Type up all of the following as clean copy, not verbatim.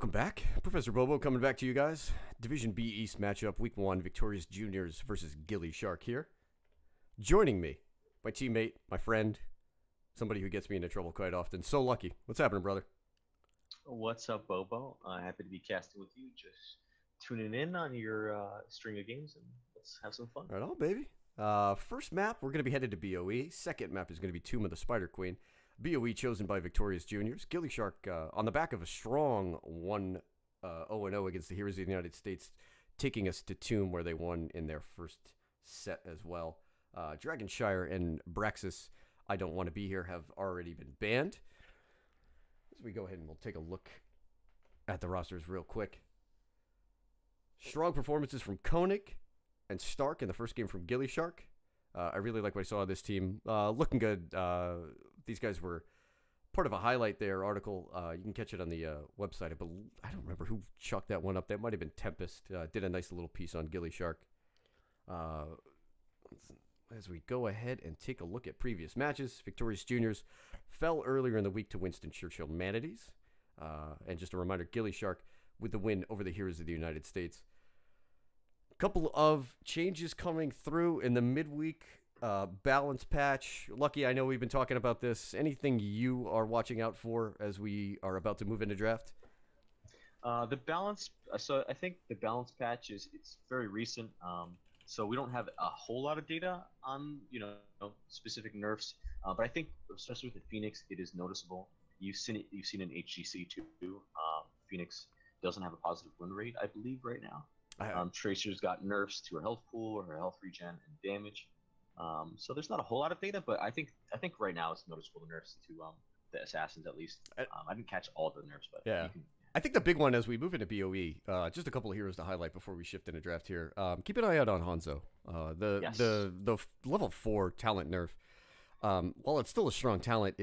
Welcome back. Professor Bobo coming back to you guys. Division B East matchup, Week 1, Victorious Juniors versus gillyShark here. Joining me, my teammate, my friend, somebody who gets me into trouble quite often. So Lucky. What's happening, brother? What's up, Bobo? Happy to be casting with you. Just tuning in on your string of games and let's have some fun. Right on, baby. First map, we're going to be headed to BOE. Second map is going to be Tomb of the Spider Queen. BOE chosen by Victorious Juniors. gillyShark on the back of a strong 1-0 against the Heroes of the United States, taking us to Tomb where they won in their first set as well. Dragonshire and Braxis, I Don't Want to Be Here, have already been banned. As we go ahead and we'll take a look at the rosters real quick. Strong performances from Koenig and Stark in the first game from gillyShark. I really like what I saw of this team. Looking good. These guys were part of a highlight there article. You can catch it on the website. I don't remember who chucked that one up. That might have been Tempest. Did a nice little piece on gillyShark. As we go ahead and take a look at previous matches, Victorious Juniors fell earlier in the week to Winston Churchill Manatees. And just a reminder, gillyShark with the win over the Heroes of the United States. A couple of changes coming through in the midweek balance patch. Lucky, I know we've been talking about this. Anything you are watching out for as we are about to move into draft? The balance. So I think the balance patch it's very recent. So we don't have a whole lot of data on specific nerfs. But I think especially with the Phoenix, it is noticeable. You've seen it. You've seen in HGC too. Phoenix doesn't have a positive win rate, I believe, right now. Tracer's got nerfs to her health pool, her health regen, and damage. So there's not a whole lot of data, but I think right now it's noticeable the nerfs to the assassins at least. I didn't catch all the nerfs, but yeah. I think the big one as we move into BOE, just a couple of heroes to highlight before we shift into draft here. Keep an eye out on Hanzo. The level 4 talent nerf. While it's still a strong talent,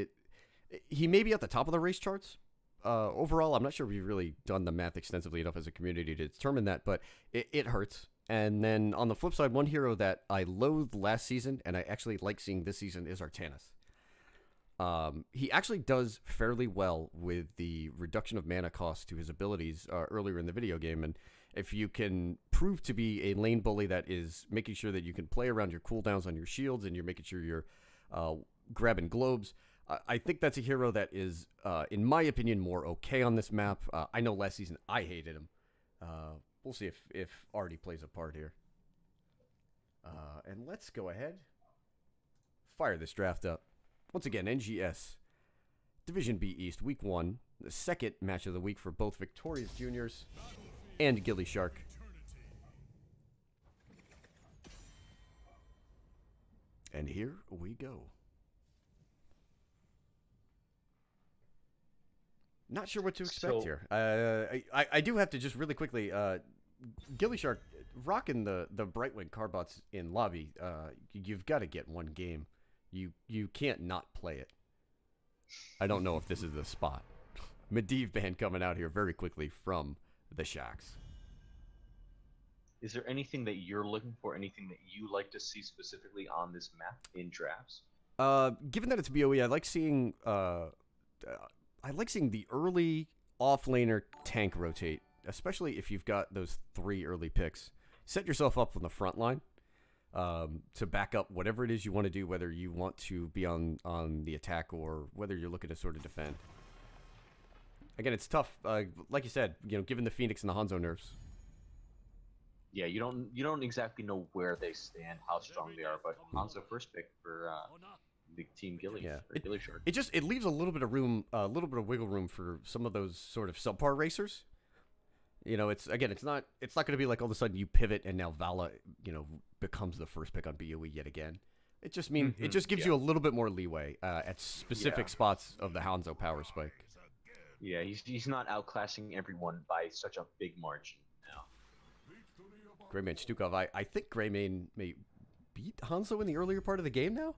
he may be at the top of the race charts. Overall, I'm not sure we've really done the math extensively enough as a community to determine that, but it hurts. And then on the flip side, one hero that I loathed last season and I actually like seeing this season is Artanis. He actually does fairly well with the reduction of mana cost to his abilities earlier in the video game. And if you can prove to be a lane bully that is making sure that you can play around your cooldowns on your shields and you're making sure you're grabbing globes, I think that's a hero that is, in my opinion, more okay on this map. I know last season I hated him. We'll see if Artie plays a part here. And let's go ahead. Fire this draft up. Once again, NGS. Division B East, Week 1. The second match of the week for both Victorious Juniors and gillyShark. And here we go. Not sure what to expect here. I do have to just really quickly, gillyShark rocking the Brightwing Carbots in lobby. You've got to get one game. You can't not play it. I don't know if this is the spot. Medivh band coming out here very quickly from the Shacks. Is there anything that you're looking for? Anything that you like to see specifically on this map in drafts? Given that it's BOE, I like seeing the early offlaner tank rotate, especially if you've got those 3 early picks. Set yourself up on the front line to back up whatever it is you want to do, whether you want to be on the attack or whether you're looking to sort of defend. Again, it's tough. Like you said, given the Phoenix and the Hanzo nerfs. Yeah, you don't exactly know where they stand, how strong they are, but Hanzo first pick for the Team Gilly. Yeah, gillyShark. It leaves a little bit of room, a little bit of wiggle room for some of those sort of subpar racers. It's not going to be like all of a sudden you pivot and now Vala, becomes the first pick on BOE yet again. It just it just gives you a little bit more leeway at specific spots of the Hanzo power spike. Yeah, he's not outclassing everyone by such a big margin now. Greymane Stukov, I think Greymane may beat Hanzo in the earlier part of the game now.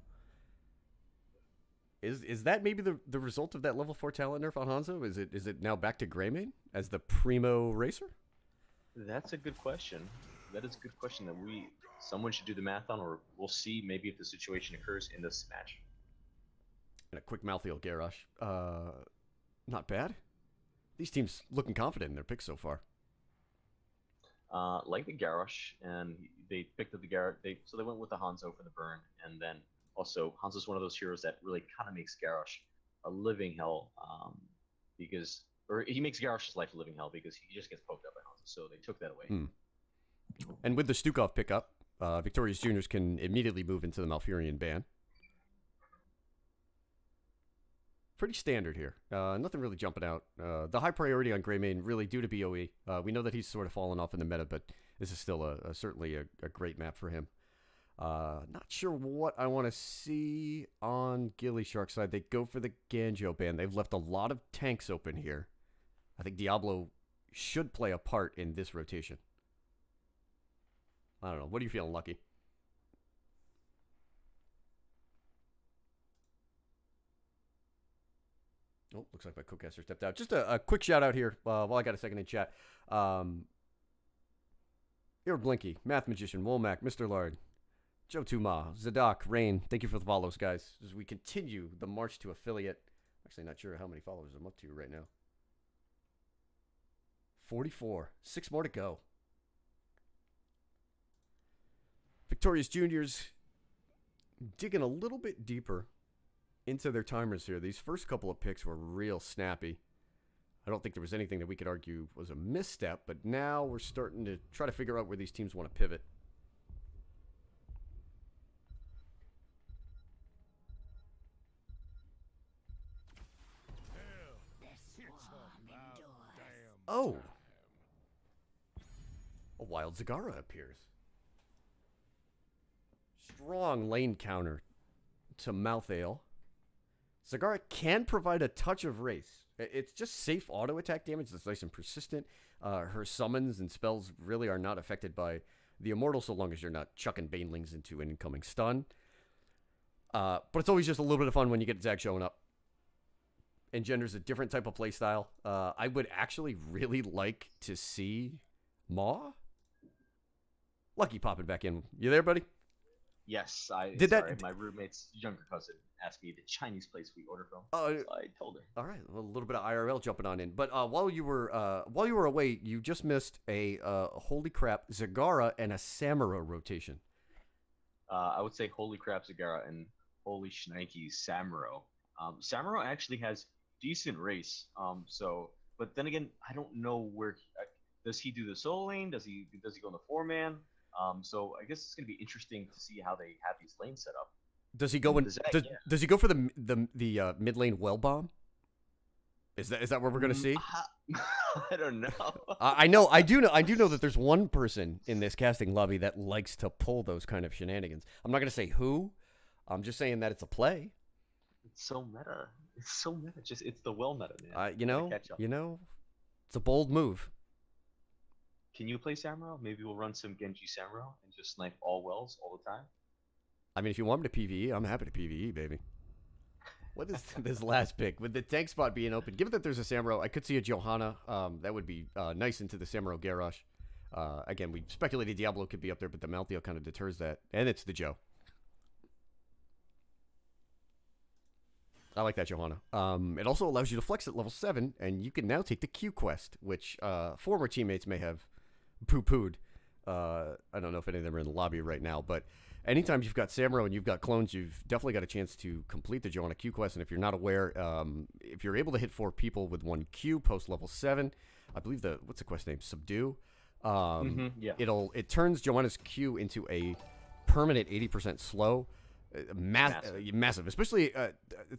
Is that maybe the result of that level 4 talent nerf on Hanzo? Is it now back to Greymane as the primo racer? That's a good question. That is a good question that someone should do the math on, or we'll see maybe if the situation occurs in this match. And a quick mouthfeel Garrosh. Not bad. These teams looking confident in their picks so far. Like the Garrosh, and they picked up the Garrosh. So they went with the Hanzo for the burn, and then also Hanzo's one of those heroes that really kind of makes Garrosh a living hell, or he makes Garrosh's life a living hell because he just gets poked up by Hanzo. So they took that away. And with the Stukov pickup, Victorious Juniors can immediately move into the Malfurion ban. Pretty standard here. Nothing really jumping out. The high priority on Greymane really due to BOE. We know that he's sort of fallen off in the meta, but this is still certainly a great map for him. Not sure what I want to see on gillyShark side. They go for the Ganjo ban. They've left a lot of tanks open here. I think Diablo should play a part in this rotation. I don't know. What are you feeling, Lucky? Oh, looks like my co-caster stepped out. Just a quick shout out here while I got a second in chat. Here, Blinky, Math Magician, Womack, Mr. Lard, Joe Tuma, Zadok, Rain. Thank you for the follows, guys. As we continue the march to affiliate. Actually, not sure how many followers I'm up to right now. 44. 6 more to go. Victorious Juniors digging a little bit deeper into their timers here. These first couple of picks were real snappy. I don't think there was anything that we could argue was a misstep, but now we're starting to try to figure out where these teams want to pivot. Oh! A wild Zagara appears. Strong lane counter to Mouth Ale. Zagara can provide a touch of Wraith. It's just safe auto attack damage that's nice and persistent. Her summons and spells really are not affected by the Immortal so long as you're not chucking Banelings into an incoming stun. But it's always just a little bit of fun when you get Zag showing up. Engenders a different type of playstyle. I would actually really like to see Maw. Lucky popping back in. You there, buddy? Yes, my roommate's younger cousin asked me the Chinese place we order from. So I told her. All right, a little bit of IRL jumping on in. But while you were away, you just missed a holy crap Zagara and a Samuro rotation. I would say holy crap Zagara and holy shnikes Samuro. Samuro actually has decent race. But then again, I don't know where does he do the solo lane? Does he go in the 4-man? So I guess it's gonna be interesting to see how they have these lanes set up. Does he go does he go for the mid lane well bomb? Is that what we're gonna see? I don't know. I do know that there's one person in this casting lobby that likes to pull those kind of shenanigans. I'm not gonna say who. I'm just saying that it's a play. It's so meta. It's so meta. It's the well meta, man. It's a bold move. Can you play Samuro? Maybe we'll run some Genji Samuro and just snipe all wells all the time. I mean, if you want me to PvE, I'm happy to PvE, baby. What is this last pick? With the tank spot being open, given that there's a Samuro, I could see a Johanna. That would be nice into the Samuro Garrosh. Again, we speculated Diablo could be up there, but the Maltheo kind of deters that. And it's the Joe. I like that, Johanna. It also allows you to flex at level 7, and you can now take the Q quest, which former teammates may have poo-pooed. I don't know if any of them are in the lobby right now, but anytime you've got Samuro and you've got clones, you've definitely got a chance to complete the Johanna Q quest. And if you're not aware, if you're able to hit 4 people with 1 Q post level 7, I believe what's the quest name? Subdue. Yeah. It turns Johanna's Q into a permanent 80% slow. Massive. Especially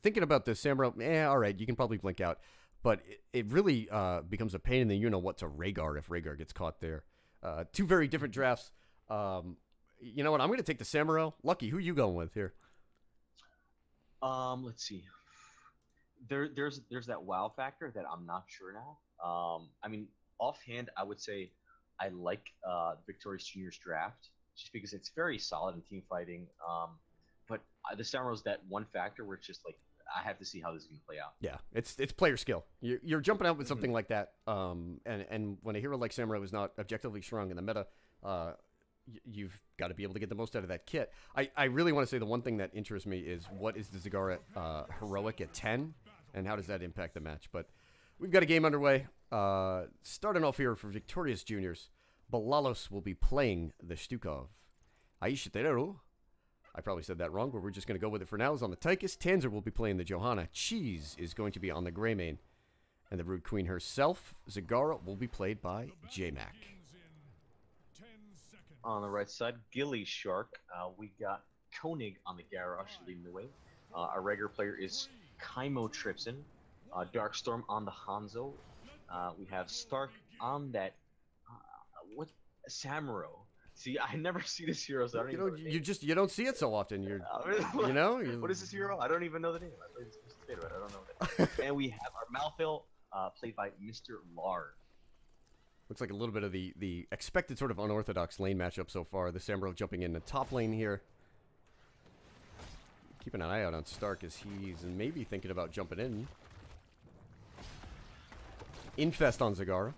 thinking about the Samuro. All right, you can probably blink out, but it really becomes a pain in the you-know-what to Rhaegar if Rhaegar gets caught there. 2 very different drafts. You know what? I'm going to take the Samuro. Lucky, who are you going with here? Let's see. There's that wow factor that I'm not sure now. I mean, offhand, I would say I like Victorious Junior's draft just because it's very solid in team fighting. But the Samuro's that one factor where it's just like I have to see how this is going to play out. Yeah, it's player skill. You're jumping out with something like that, and when a hero like Samuro is not objectively strong in the meta, you've got to be able to get the most out of that kit. I really want to say the one thing that interests me is what is the Zagara heroic at 10, and how does that impact the match? But We've got a game underway. Starting off here for Victorious Juniors. Balalos will be playing the Stukov. Aisha I probably said that wrong, but we're just going to go with it for now. Is on the Tychus. Tanzer will be playing the Johanna. Cheese is going to be on the Greymane. And the Rude Queen herself, Zagara, will be played by J-Mac. On the right side, gillyShark. We got Koenig on the Garrosh leading the way. Our regular player is Kaimo Tripson. Darkstorm on the Hanzo. We have Stark on that. Samuro. See, I never see this hero, so I don't even know. You don't see it so often. What is this hero? I don't even know the name. I played this beta, but I don't know that. And we have our Malphil, played by Mr. Lard. Looks like a little bit of the expected sort of unorthodox lane matchup so far. The Samuro jumping in the top lane here. Keeping an eye out on Stark as he's maybe thinking about jumping in. Infest on Zagara.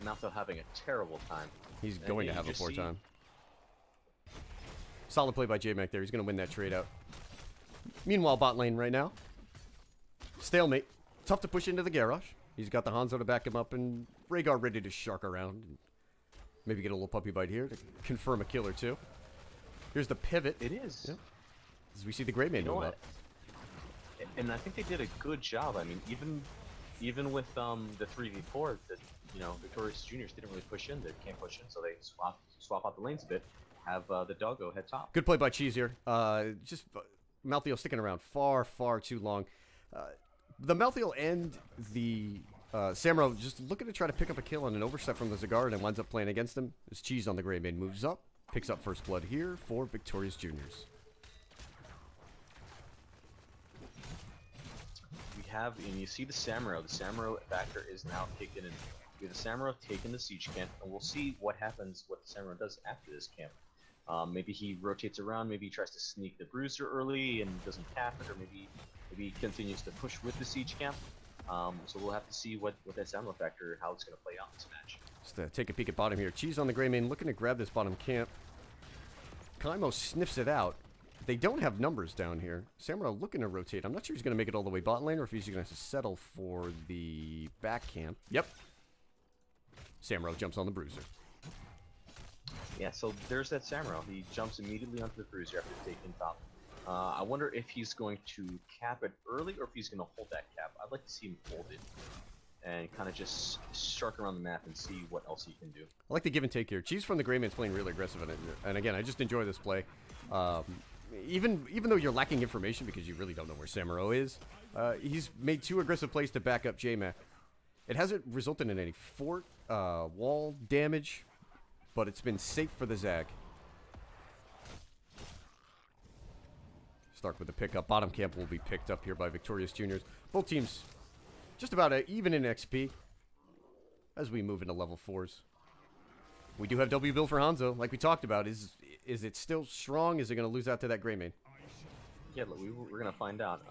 Malphil having a terrible time. He's going to have a poor time. Solid play by J-Mac there. He's going to win that trade out. Meanwhile, bot lane right now. Stalemate. Tough to push into the Garrosh. He's got the Hanzo to back him up, and Rhaegar ready to shark around. Maybe get a little puppy bite here to confirm a kill or two. Here's the pivot. It is. Yeah. As we see the Greymane move up. And I think they did a good job. I mean, even with the 3v4, that Victorious Juniors didn't really push in. They can't push in, so they swap out the lanes a bit. Have the doggo head top. Good play by Cheese here. Just Malthael sticking around far too long. The Malthael and the Samuro just looking to try to pick up a kill on an overstep from the Zagara and winds up playing against him. As Cheese on the Greymane moves up, picks up first blood here for Victorious Juniors. And you see the Samuro. The Samuro factor is now kicking in. We have the Samuro taking the siege camp, and we'll see what happens, what the Samuro does after this camp. Maybe he rotates around, maybe he tries to sneak the Bruiser early and doesn't tap it, or maybe he continues to push with the siege camp. So we'll have to see what that Samuro factor, how it's going to play out in this match. Just take a peek at bottom here. Cheese on the Greymane looking to grab this bottom camp. Kaimo sniffs it out. They don't have numbers down here. Samuro looking to rotate. I'm not sure he's going to make it all the way bot lane or if he's going to settle for the back camp. Yep. Samuro jumps on the Bruiser. Yeah, so there's that Samuro. He jumps immediately onto the Bruiser after taking top. I wonder if he's going to cap it early or if he's going to hold that cap. I'd like to see him hold it and kind of just shark around the map and see what else he can do. I like the give and take here. Cheese from the Greymane's playing really aggressive in it. And again, I just enjoy this play. Even though you're lacking information because you really don't know where Samuro is, he's made 2 aggressive plays to back up J-Mac. It hasn't resulted in any fort wall damage, but it's been safe for the Zag. Stark with the pickup. Bottom camp will be picked up here by Victorious Juniors. Both teams just about even in XP as we move into level 4s. We do have W build for Hanzo, like we talked about. Is it still strong? Is it going to lose out to that Greymane? Yeah, look, we're going to find out.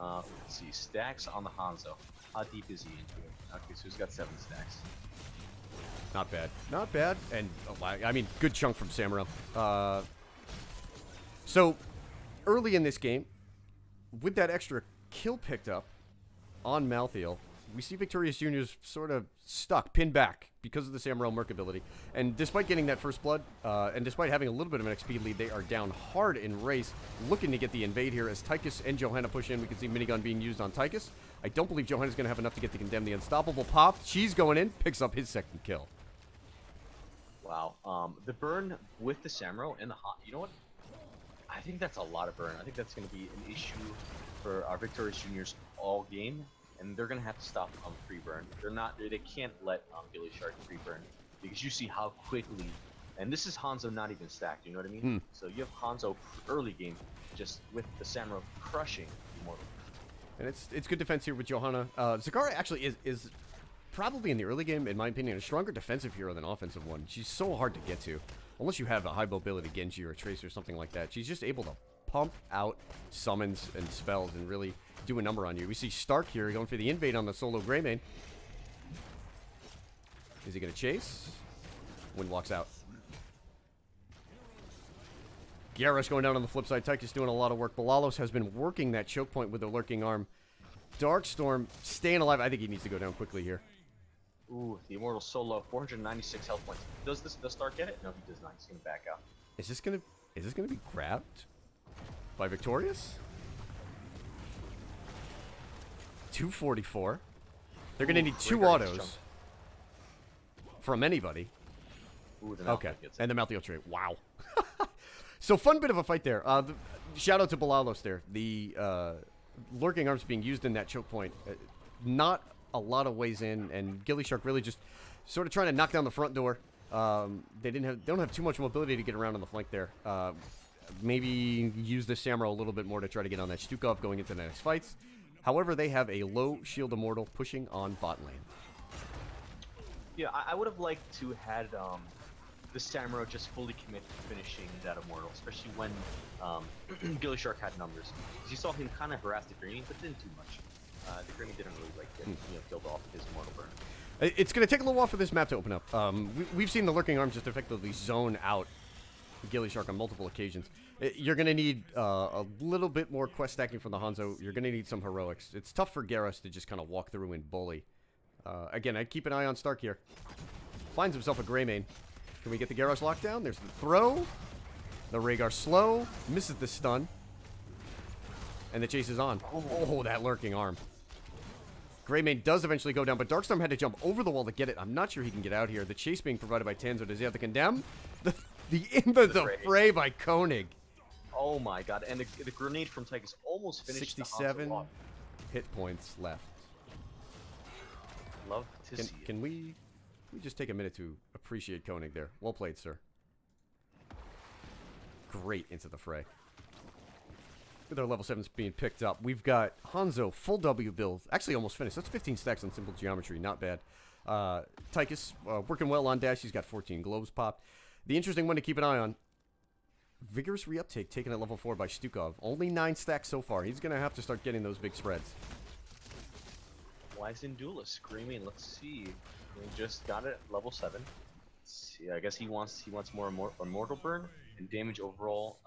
Let's see. Stacks on the Hanzo. How deep is he into it? Okay, so he's got 7 stacks. Not bad. Not bad. And, I mean, good chunk from Samuro. So, early in this game, with that extra kill picked up on Malthael, we see Victorious Juniors sort of stuck, pinned back because of the Samuro Merc ability. And despite getting that first blood, and despite having a little bit of an XP lead, they are down hard in race, looking to get the invade here as Tychus and Johanna push in. We can see minigun being used on Tychus. I don't believe Johanna's going to have enough to get to condemn the unstoppable pop. She's going in, picks up his 2nd kill. Wow. The burn with the Samuro and the you know what? I think that's a lot of burn. I think that's going to be an issue for our Victorious Juniors all game. And they're gonna have to stop free burn. They can't let gillyShark free burn because you see how quickly, and this is Hanzo not even stacked. You know what I mean? So you have Hanzo early game just with the Samuro crushing Immortal. And it's good defense here with Johanna. Zagara actually is probably in the early game, in my opinion, a stronger defensive hero than offensive one. She's so hard to get to, unless you have a high mobility Genji or a Tracer or something like that. She's just able to pump out summons and spells and really do a number on you. We see Stark here going for the invade on the solo Greymane. Is he going to chase? Wind walks out. Garrosh going down on the flip side. Tychus doing a lot of work. Balalos has been working that choke point with the lurking arm. Darkstorm staying alive. I think he needs to go down quickly here. Ooh, the Immortal's so low. 496 health points. Does Stark get it? No, he does not. He's gonna back out. Is this gonna be grabbed by Victorious? 244. They're gonna need 2 autos from anybody. Ooh, okay, and the Malthael trait. Wow. So fun bit of a fight there. Shout out to Balalos there. The lurking arms being used in that choke point. Not a lot of ways in, and gillyShark really just sort of trying to knock down the front door. They don't have too much mobility to get around on the flank there. Maybe use the Samurai a little bit more to try to get on that Stukov going into the next fights. However, they have a low shield Immortal pushing on bot lane. Yeah, I would have liked to had the Samurai just fully commit to finishing that Immortal, especially when gillyShark had numbers. Because you saw him kind of harass the Greenie, but didn't do much. The Greenie didn't really like get killed off his Immortal burn. It's going to take a little while for this map to open up. We've seen the lurking arms just effectively zone out gillyShark on multiple occasions. You're going to need a little bit more quest stacking from the Hanzo. You're going to need some heroics. It's tough for Garrus to just kind of walk through and bully. Again, I'd keep an eye on Stark here. Finds himself a Greymane. Can we get the Garrus lockdown? There's the throw. The Rhaegar slow. Misses the stun. And the chase is on. Oh, that lurking arm. Greymane does eventually go down, but Darkstorm had to jump over the wall to get it. I'm not sure he can get out here. The chase being provided by Tanzo. Does he have to condemn? The fray by Koenig. Oh my god, and the grenade from Tychus almost finished 67 hit points left. Love to see Can we just take a minute to appreciate Koenig there? Well played, sir. Great into the fray. With our level 7s being picked up, we've got Hanzo, full W build. Actually, almost finished. That's 15 stacks on simple geometry. Not bad. Tychus, working well on dash. He's got 14 globes popped. The interesting one to keep an eye on, vigorous reuptake taken at level 4 by Stukov. Only 9 stacks so far. He's going to have to start getting those big spreads. Wise in Duelist screaming. Let's see. We just got it at level 7. Let's see. I guess he wants more Immortal burn and damage overall.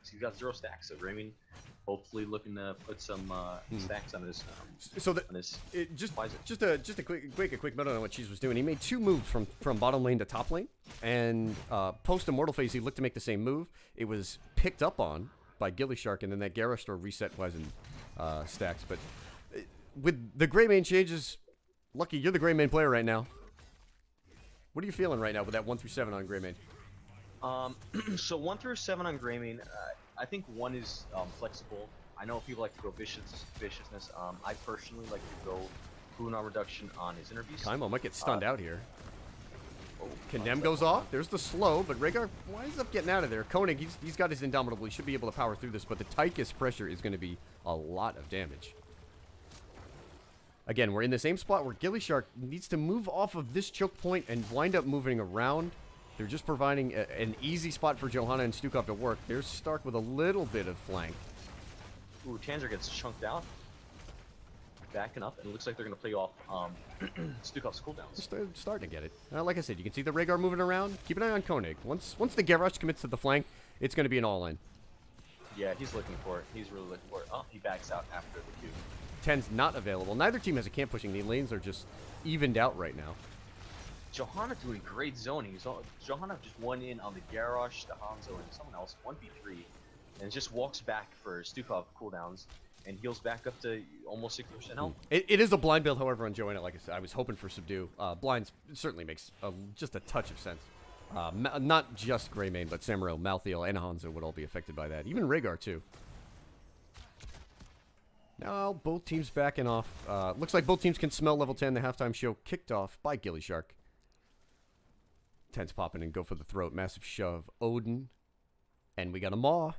So he's got 0 stacks. So Raymond hopefully looking to put some stacks on his. Just a quick note on what Cheese was doing. He made 2 moves from bottom lane to top lane, and post Immortal phase he looked to make the same move. It was picked up on by gillyShark, and then that Garrus store reset Poison stacks. But with the Greymane changes, Lucky, you're the Greymane player right now. What are you feeling right now with that 1 through 7 on Greymane? So 1 through 7 on Greymane, I think 1 is flexible. I know people like to go viciousness. I personally like to go cooldown reduction on his inner beast. Kaimo might get stunned out here. Condemn goes off. There's the slow, but Rhaegar winds up getting out of there. Koenig, he's got his Indomitable. He should be able to power through this, but the Tychus pressure is going to be a lot of damage. Again, we're in the same spot where gillyShark needs to move off of this choke point and wind up moving around. They're just providing an easy spot for Johanna and Stukov to work. There's Stark with a little bit of flank. Ooh, Tanzer gets chunked out. Backing up, and it looks like they're going to play off Stukov's cooldowns. They're starting to get it. Like I said, you can see the Rhaegar moving around. Keep an eye on Koenig. Once the Garrosh commits to the flank, it's going to be an all-in. Yeah, he's looking for it. He's really looking for it. Oh, he backs out after the Q. 10's not available. Neither team has a camp pushing. The lanes are just evened out right now. Johanna doing great zoning. Johanna just won in on the Garrosh, the Hanzo, and someone else, 1v3, and just walks back for Stukov cooldowns and heals back up to almost 60% health. It is a blind build, however, on Johanna. Like I said, I was hoping for Subdue. Blinds certainly makes just a touch of sense. Not just Greymane, but Samuro, Malthael, and Hanzo would all be affected by that. Even Rhaegar, too. Now, both teams backing off. Looks like both teams can smell level 10. The halftime show kicked off by gillyShark. 10's popping and go for the throat. Massive shove. Odin. And we got a Maw.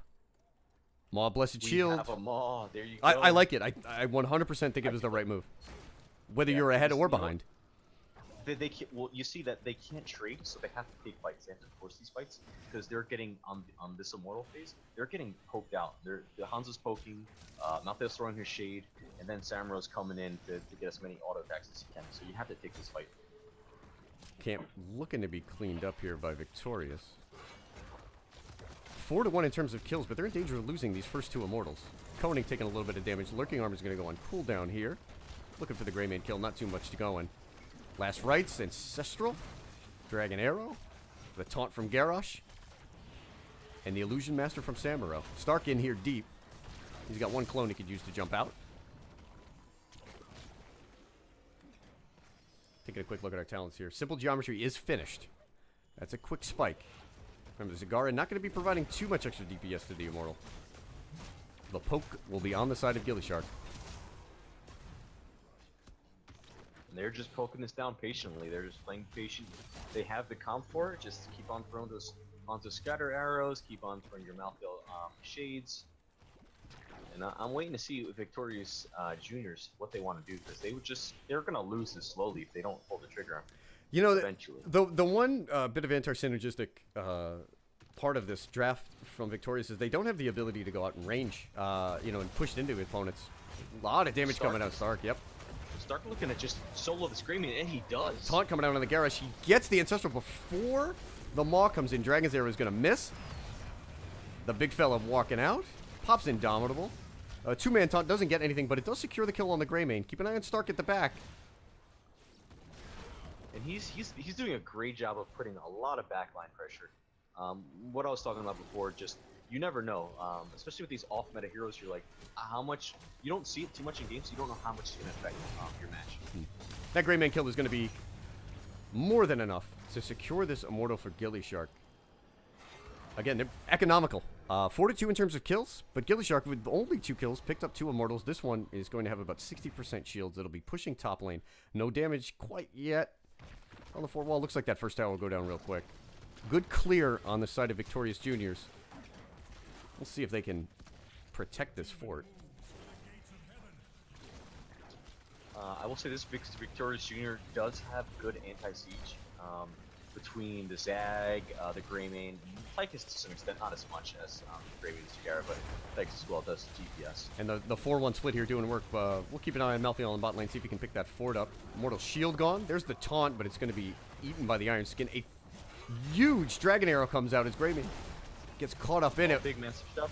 Maw, Blessed Shield. We have a Maw. There you go. I like it. I 100% think it was the right move. Whether you're ahead or behind. They can't, well, you see that they can't trade, so they have to take fights. They have to force these fights because they're getting on this Immortal phase. They're getting poked out. The Hanzo's poking, Malthael's throwing his shade, and then Samuro's coming in to get as many auto attacks as he can. So you have to take this fight. Camp looking to be cleaned up here by Victorious. 4-1 in terms of kills, but they're in danger of losing these first 2 Immortals. Koenig taking a little bit of damage. Lurking Armor is going to go on cooldown here. Looking for the Greymane kill. Not too much to go in. Last Rites, Ancestral. Dragon Arrow. The Taunt from Garrosh. And the Illusion Master from Samuro. Stark in here deep. He's got 1 clone he could use to jump out. Taking a quick look at our talents here. Simple Geometry is finished. That's a quick spike. Remember, Zagara not going to be providing too much extra DPS to the Immortal. The poke will be on the side of gillyShark. And they're just poking this down patiently. They're just playing patient. They have the comp for it. Just keep on throwing those onto scatter arrows. Keep on throwing your Malthael shades. And I'm waiting to see Victorious Juniors what they want to do, because they're going to lose this slowly if they don't pull the trigger. You know, eventually. The one bit of anti-synergistic part of this draft from Victorious is they don't have the ability to go out and range, you know, and push into opponents. A lot of damage coming out Stark, yep. Stark looking at just solo the Screaming, and he does. Taunt coming out on the Garrosh. He gets the Ancestral before the Maw comes in. Dragon's Arrow is going to miss. The big fella walking out. Pops Indomitable. 2-man taunt doesn't get anything, but it does secure the kill on the Greymane. Keep an eye on Stark at the back. And he's doing a great job of putting a lot of backline pressure. What I was talking about before, just you never know, especially with these off-meta heroes. You're like, how much you don't see it too much in games, so you don't know how much it's going to affect your match. That Greymane kill is going to be more than enough to secure this Immortal for gillyShark. Again, they're economical. 4-2 in terms of kills, but gillyShark with only 2 kills picked up 2 Immortals. This one is going to have about 60% shields. It'll be pushing top lane. No damage quite yet on the 4 wall. Looks like that first tower will go down real quick. Good clear on the side of Victorious Juniors. We'll see if they can protect this fort. I will say this, Victorious Junior does have good anti-siege. Between the Zag, the Greymane, Tychus to some extent, not as much as Greymane and Zagara, but Tychus as well does DPS. And the 4-1 split here doing work. We'll keep an eye on Malthael in bot lane, see if he can pick that fort up. Mortal Shield gone. There's the taunt, but it's going to be eaten by the Iron Skin. A huge Dragon Arrow comes out as Greymane gets caught up in it. Big massive stuff.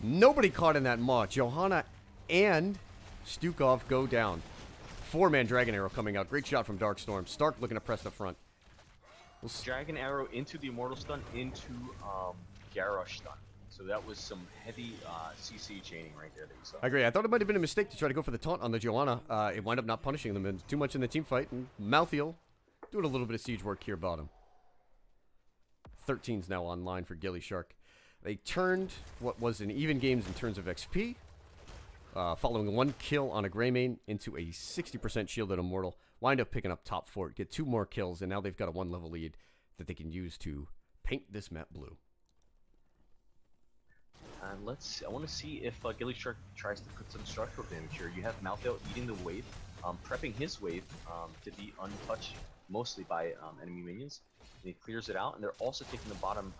Nobody caught in that Maw. Johanna and Stukov go down. 4-man Dragon Arrow coming out. Great shot from Darkstorm. Stark looking to press the front. Dragon Arrow into the Immortal stun, into Garrosh stun. So that was some heavy CC chaining right there that we saw. I agree. I thought it might have been a mistake to try to go for the taunt on the Johanna. It wound up not punishing them too much in the team fight. And Malthael doing a little bit of siege work here bottom. 13's now online for gillyShark. They turned what was an even games in terms of XP, following 1 kill on a Greymane into a 60% shielded Immortal. Wind up picking up top fort, get 2 more kills, and now they've got a 1-level lead that they can use to paint this map blue. And I want to see if gillyShark tries to put some structural damage here. You have Malthael eating the wave, prepping his wave to be untouched mostly by enemy minions. And he clears it out, and they're also taking the bottom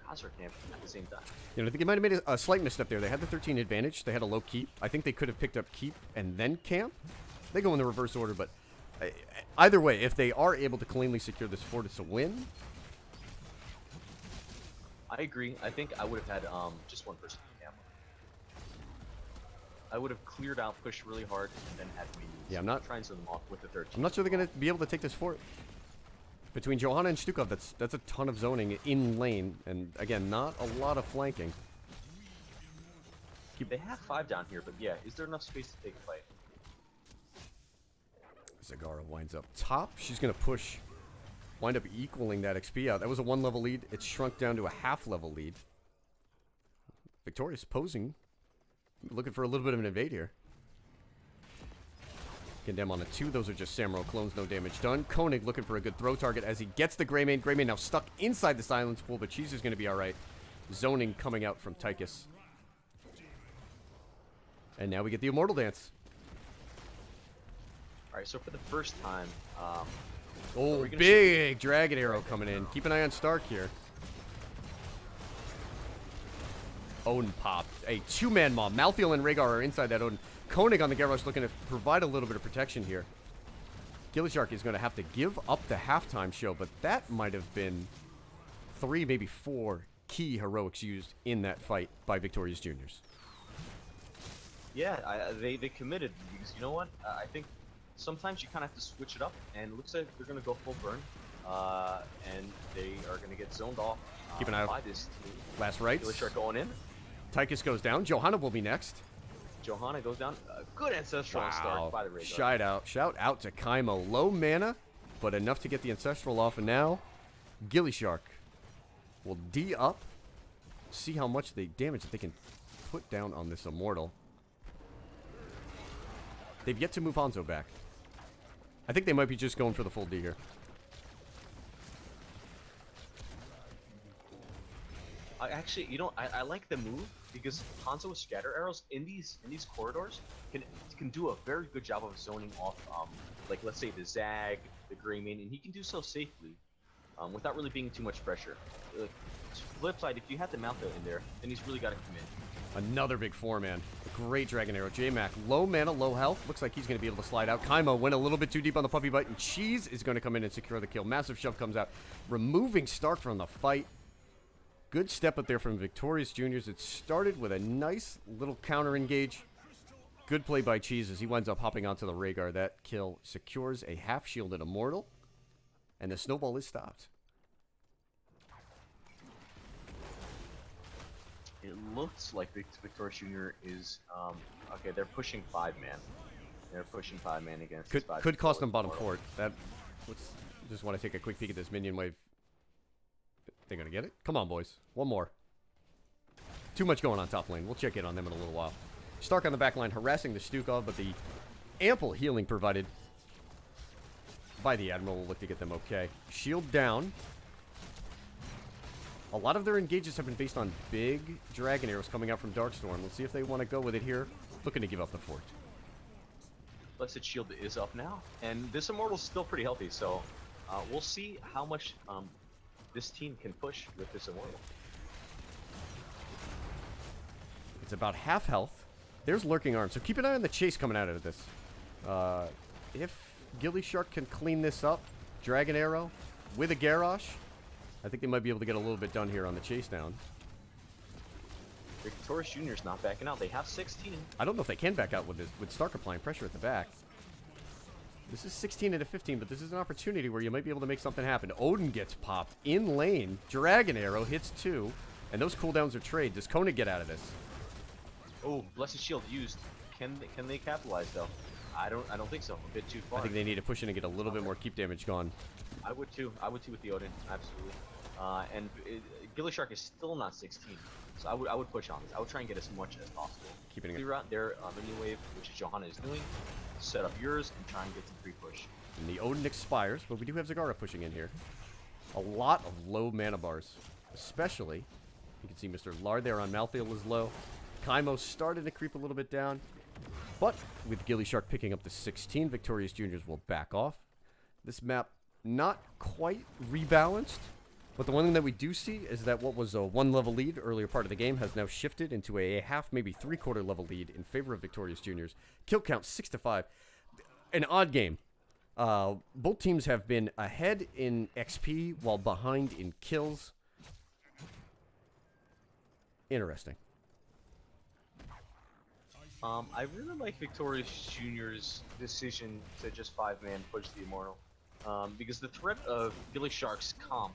Khazar camp at the same time. You know, I think they might have made a slight misstep there. They had the 13 advantage. They had a low keep. I think they could have picked up keep and then camp. They go in the reverse order, but either way, if they are able to cleanly secure this fort, it's a win. I agree. I think I would have had just 1 person camp. I would have cleared out, pushed really hard, and then had minions. Yeah, I'm not trying to send them off with the 13. I'm not sure they're going to be able to take this fort. Between Johanna and Stukov, that's a ton of zoning in lane, and again, not a lot of flanking. They have 5 down here, but yeah, is there enough space to take a fight? Zagara winds up top. She's going to push, wind up equaling that XP out. That was a 1-level lead. It shrunk down to a half-level lead. Victorious posing, looking for a little bit of an invade here. Condemn on a 2. Those are just Samuro clones, no damage done. Koenig looking for a good throw target as he gets the Greymane. Greymane now stuck inside the silence pool, but she's just going to be alright. Zoning coming out from Tychus. And now we get the Immortal Dance. Alright, so for the first time... oh, big Dragon Arrow coming in. Keep an eye on Stark here. Odin popped. A 2-man Maw. Malthael and Rhaegar are inside that Odin. Koenig on the Garrosh looking to provide a little bit of protection here. gillyShark is going to have to give up the halftime show, but that might have been 3, maybe 4 key heroics used in that fight by Victorious Juniors. Yeah, they committed, because you know what? I think sometimes you kind of have to switch it up, and it looks like they're going to go full burn, and they are going to get zoned off Keep an eye out. by this team. Last rights. gillyShark going in. Tychus goes down. Johanna will be next. Johanna goes down. Good Ancestral start by the Rhaegar. Shout out to Kaimo. Low mana, but enough to get the Ancestral off, and now gillyShark will D up. See how much damage that they can put down on this Immortal. They've yet to move Hanzo back. I think they might be just going for the full D here. Actually, you know, I like the move, because Hanzo with scatter arrows in these corridors can do a very good job of zoning off, like, let's say the Zag, the Greymane, and he can do so safely, without really being too much pressure. Flip side, if you had the Maltha in there, then he's really got to come in. Another big 4-man. Great Dragon Arrow. J-Mac, low mana, low health. Looks like he's going to be able to slide out. Kaimo went a little bit too deep on the puppy bite, and Cheese is going to come in and secure the kill. Massive shove comes out, removing Stark from the fight. Good step up there from Victorious Juniors. It started with a nice little counter engage. Good play by Cheese as he winds up hopping onto the Rhaegar. That kill secures a half-shielded Immortal, and the snowball is stopped. It looks like Victorious Junior is okay. They're pushing 5-man. They're pushing 5-man against. Could cost them bottom fort. Just want to take a quick peek at this minion wave. They're gonna get it. Come on, boys. One more. Too much going on top lane. We'll check in on them in a little while. Stark on the back line harassing the Stukov, but the ample healing provided by the Admiral will look to get them okay. Shield down. A lot of their engages have been based on big dragon arrows coming out from Darkstorm. Let's see if they want to go with it here. Looking to give up the fort. Blessed Shield is up now, and this Immortal's still pretty healthy, so we'll see how much this team can push with this Immortal. It's about half health. There's Lurking Arm, so keep an eye on the chase coming out of this. If gillyShark can clean this up, Dragon Arrow with a Garrosh, I think they might be able to get a little bit done here on the chase down. Victorious Junior's not backing out. They have 16. I don't know if they can back out with Stark applying pressure at the back. This is 16 into 15, but this is an opportunity where you might be able to make something happen. Odin gets popped in lane. Dragon Arrow hits 2, and those cooldowns are trade. Does Kona get out of this? Oh, Blessed Shield used. Can they capitalize though? I don't think so. A bit too far. I think they need to push in and get a little bit more keep damage gone. I would too. I would too with the Odin, absolutely. And gillyShark is still not 16, so I would push on this. I would try and get as much as possible. Keeping it. Clear out their minion wave, which is Johanna is doing. Set up yours and try and get some free push. And the Odin expires, but we do have Zagara pushing in here. A lot of low mana bars, especially. You can see Mr. Lard there on Malthael is low. Kaimo started to creep a little bit down, but with gillyShark picking up the 16, Victorious Juniors will back off. This map not quite rebalanced, but the one thing that we do see is that what was a 1-level lead earlier part of the game has now shifted into a half, maybe 3/4 level lead in favor of Victorious Juniors. Kill count 6-5. An odd game. Both teams have been ahead in XP while behind in kills. Interesting. I really like Victorious Junior's decision to just 5-man push the Immortal. Because the threat of gillyShark's comp,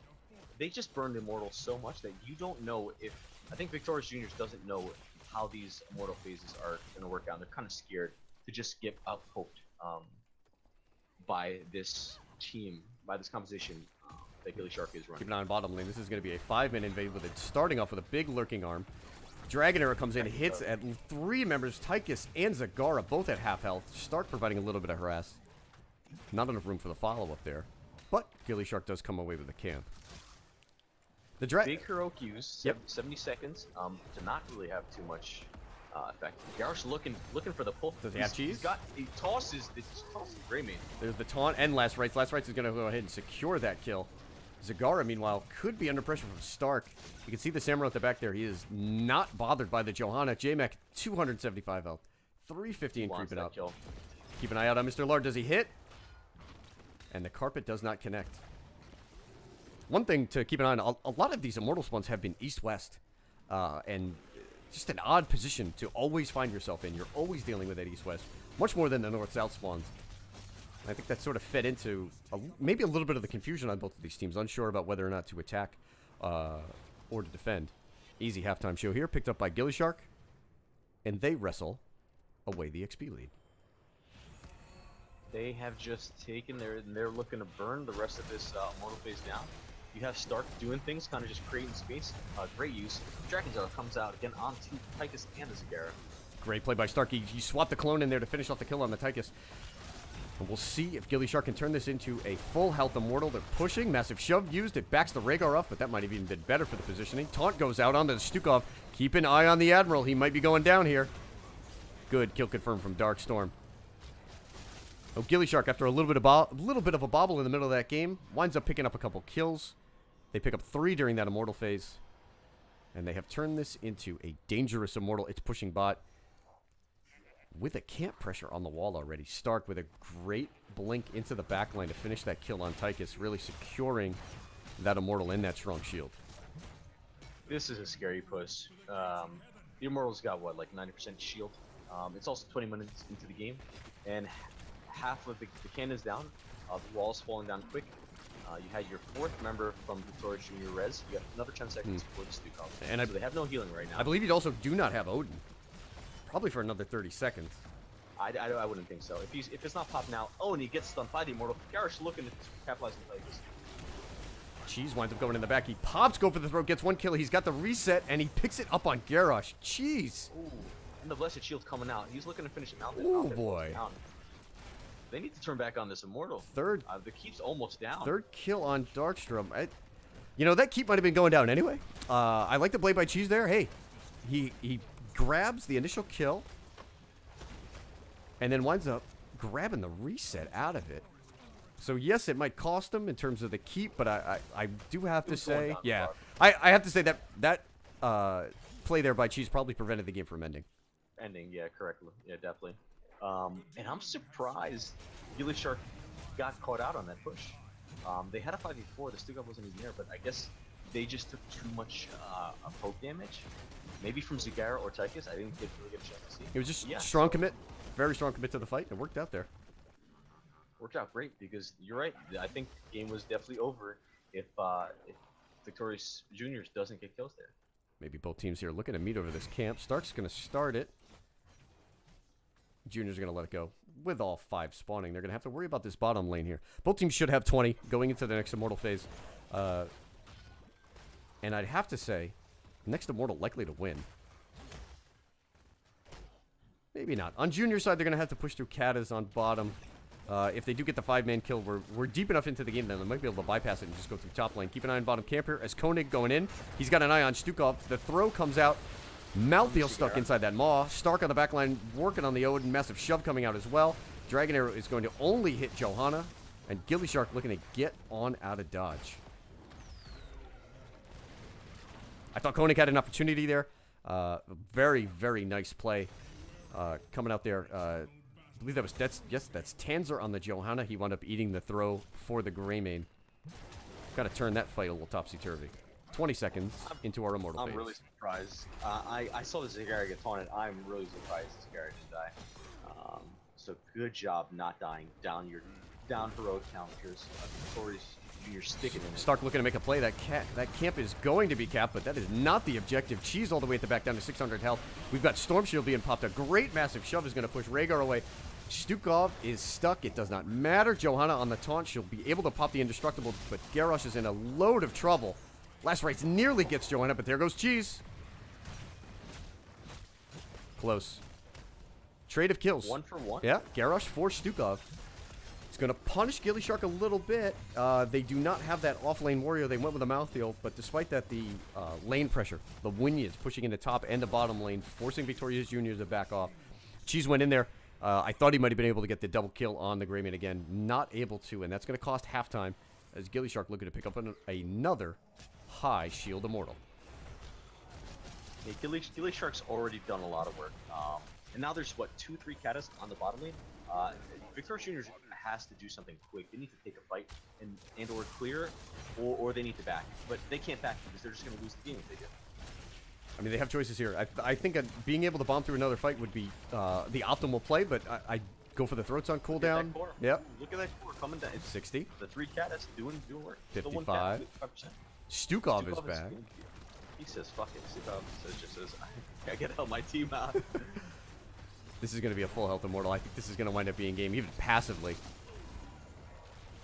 they just burned Immortal so much that you don't know if... I think Victorious Juniors doesn't know how these Immortal phases are going to work out. They're kind of scared to just get out-poked by this team, by this composition that gillyShark is running. Keep an eye on bottom lane. This is going to be a 5-man invade with it starting off with a big Lurking Arm. Dragon Arrow comes in, hits at 3 members, Tychus and Zagara, both at half health. Stark providing a little bit of harass. Not enough room for the follow-up there. But gillyShark does come away with the camp. The big heroic use, 70 seconds, to not really have too much effect. Garrosh looking for the pull. Does he have cheese? He tosses the Greymane. There's the taunt and Last Rites. Last Rites is going to go ahead and secure that kill. Zagara, meanwhile, could be under pressure from Stark. You can see the Samurai at the back there. He is not bothered by the Johanna. J-Mac, 275 health. 350 and creeping up. Kill. Keep an eye out on Mr. Lard. Does he hit? And the carpet does not connect. One thing to keep an eye on, a lot of these Immortal spawns have been east-west. And just an odd position to always find yourself in. You're always dealing with that east-west. Much more than the north-south spawns. I think that sort of fed into maybe a little bit of the confusion on both of these teams. Unsure about whether or not to attack or to defend. Easy halftime show here. Picked up by gillyShark. And they wrestle away the XP lead. They have just taken they're looking to burn the rest of this Immortal phase down. You have Stark doing things, kind of just creating space. Great use. Dragon's Arrow comes out again onto Tychus and the Zagara. Great play by Stark. He swapped the clone in there to finish off the kill on the Tychus. And we'll see if gillyShark can turn this into a full health Immortal. They're pushing. Massive shove used. It backs the Rhaegar off, but that might have even been better for the positioning. Taunt goes out onto the Stukov. Keep an eye on the Admiral. He might be going down here. Good kill confirmed from Darkstorm. Oh, gillyShark, after a little bit of a bobble in the middle of that game, winds up picking up a couple kills. They pick up 3 during that Immortal phase. And they have turned this into a dangerous Immortal. It's pushing bot with a camp pressure on the wall already. Stark with a great blink into the backline to finish that kill on Tychus, really securing that Immortal in that strong shield. This is a scary push. The Immortal's got, what, like 90% shield? It's also 20 minutes into the game, and half of the cannon's down. The wall's falling down quick. You had your 4th member from Victorious Junior res. You got another 10 seconds before the Stukov. And so they have no healing right now. I believe you also do not have Odin. Probably for another 30 seconds. I wouldn't think so. If it's not popped now, oh, and he gets stunned by the Immortal. Garrosh looking to capitalize on Tychus. Cheese winds up going in the back. He pops, go for the throat, gets 1 kill. He's got the reset, and he picks it up on Garrosh. Cheese. Ooh, and the Blessed Shield's coming out. He's looking to finish him out. Oh, boy. They need to turn back on this Immortal. The keep's almost down. 3rd kill on Darkstrom. You know, that keep might have been going down anyway. I like the play by Cheese there. Hey, he grabs the initial kill and then winds up grabbing the reset out of it. So, yes, it might cost him in terms of the keep, but I do have to say, yeah, I have to say that play there by Cheese probably prevented the game from ending. Yeah, correctly. Yeah, definitely. And I'm surprised gillyShark got caught out on that push. They had a 5v4, the Stukov wasn't even there, but I guess they just took too much poke damage. Maybe from Zagara or Tychus. I didn't really get a chance to see. It was just strong commit. Very strong commit to the fight. It worked out there. Worked out great because you're right. I think the game was definitely over if Victorious Juniors doesn't get kills there. Maybe both teams here looking to meet over this camp. Stark's going to start it. Junior's going to let it go. With all 5 spawning, they're going to have to worry about this bottom lane here. Both teams should have 20 going into the next Immortal phase. And I'd have to say, next Immortal likely to win. Maybe not. On Junior side, they're going to have to push through Katas on bottom. If they do get the 5-man kill, we're deep enough into the game that they might be able to bypass it and just go through top lane. Keep an eye on bottom camp here as Koenig going in. He's got an eye on Stukov. The throw comes out. Malthael stuck inside that maw. Stark on the back line working on the Odin. Massive shove coming out as well. Dragon Arrow is going to only hit Johanna. And gillyShark looking to get on out of dodge. I thought Koenig had an opportunity there. Very, very nice play coming out there. I believe that's Tanzer on the Johanna. He wound up eating the throw for the Greymane. Got to turn that fight a little topsy-turvy. 20 seconds into our Immortal phase. I'm really surprised. I saw the Zagara get taunted. I'm really surprised the Zagara didn't die. So good job not dying down heroic counters. Victorious Junior sticking in it. Stark looking to make a play. That camp is going to be capped, but that is not the objective. Cheese all the way at the back down to 600 health. We've got Storm Shield being popped. A great massive shove is going to push Rhaegar away. Stukov is stuck. It does not matter. Johanna on the taunt. She'll be able to pop the indestructible, but Garrosh is in a load of trouble. Last Rites nearly gets Johanna, but there goes Cheese. Close. Trade of kills. 1 for 1. Yeah, Garrosh for Stukov. It's going to punish gillyShark a little bit. They do not have that off-lane warrior. They went with a Malthael, but despite that, the lane pressure, the Wynyas pushing into top and the bottom lane, forcing Victorious Junior to back off. Cheese went in there. I thought he might have been able to get the double kill on the Greymane again. Not able to, and that's going to cost halftime as gillyShark looking to pick up another high shield Immortal. Yeah, gillyShark's already done a lot of work. And now there's, what, 2-3 Katas on the bottom lane? Uh, Victorious Junior has to do something quick. They need to take a fight and or clear, or they need to back. But they can't back because they're just going to lose the game if they do. I mean, they have choices here. I think being able to bomb through another fight would be the optimal play, but I go for the throats on cooldown. Yep. Ooh, look at that core coming down. It's 60. The 3 cat is doing work. 55. 55%. Stukov is back. He says, fuck it. Stukov just says, I gotta help my team out. This is going to be a full health immortal. I think this is going to wind up being game, even passively.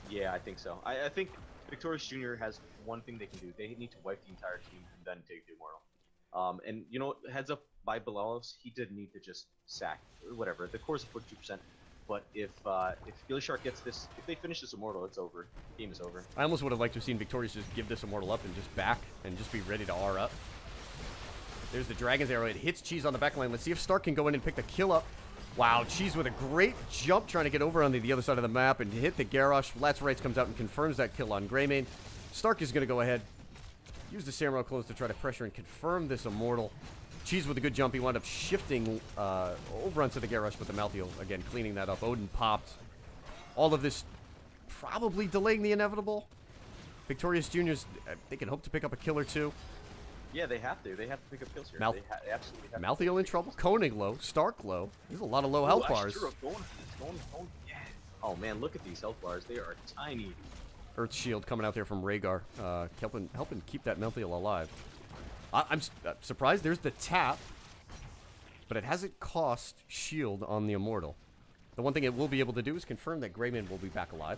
Yeah, I think so. I think Victorious Junior has one thing they can do. They need to wipe the entire team and then take the immortal. And you know, heads up by Belalos, he did need to just sack whatever. The core's at 42%, but if gillyShark gets this, if they finish this immortal, it's over. Game is over. I almost would have liked to have seen Victorious just give this immortal up and just back and just be ready to R up. There's the Dragon's Arrow. It hits Cheese on the back line. Let's see if Stark can go in and pick the kill up. Wow, Cheese with a great jump trying to get over on the other side of the map and hit the Garrosh. Lacerate comes out and confirms that kill on Greymane. Stark is going to go ahead, use the Samurai close to try to pressure and confirm this immortal. Cheese with a good jump. He wound up shifting over onto the Garrosh with the Malthael. Again, cleaning that up. Odin popped. All of this probably delaying the inevitable. Victorious Juniors, they can hope to pick up a kill or two. Yeah, they have to. They have to pick up kills here. They absolutely have Malthael in trouble. Koenig low. Stark low. There's a lot of low health bars. Going, yeah. Oh man, look at these health bars. They are tiny. Earth Shield coming out there from Rhaegar, helping keep that Malthael alive. I'm surprised there's the tap, but it hasn't cost shield on the Immortal. The one thing it will be able to do is confirm that Greymane will be back alive.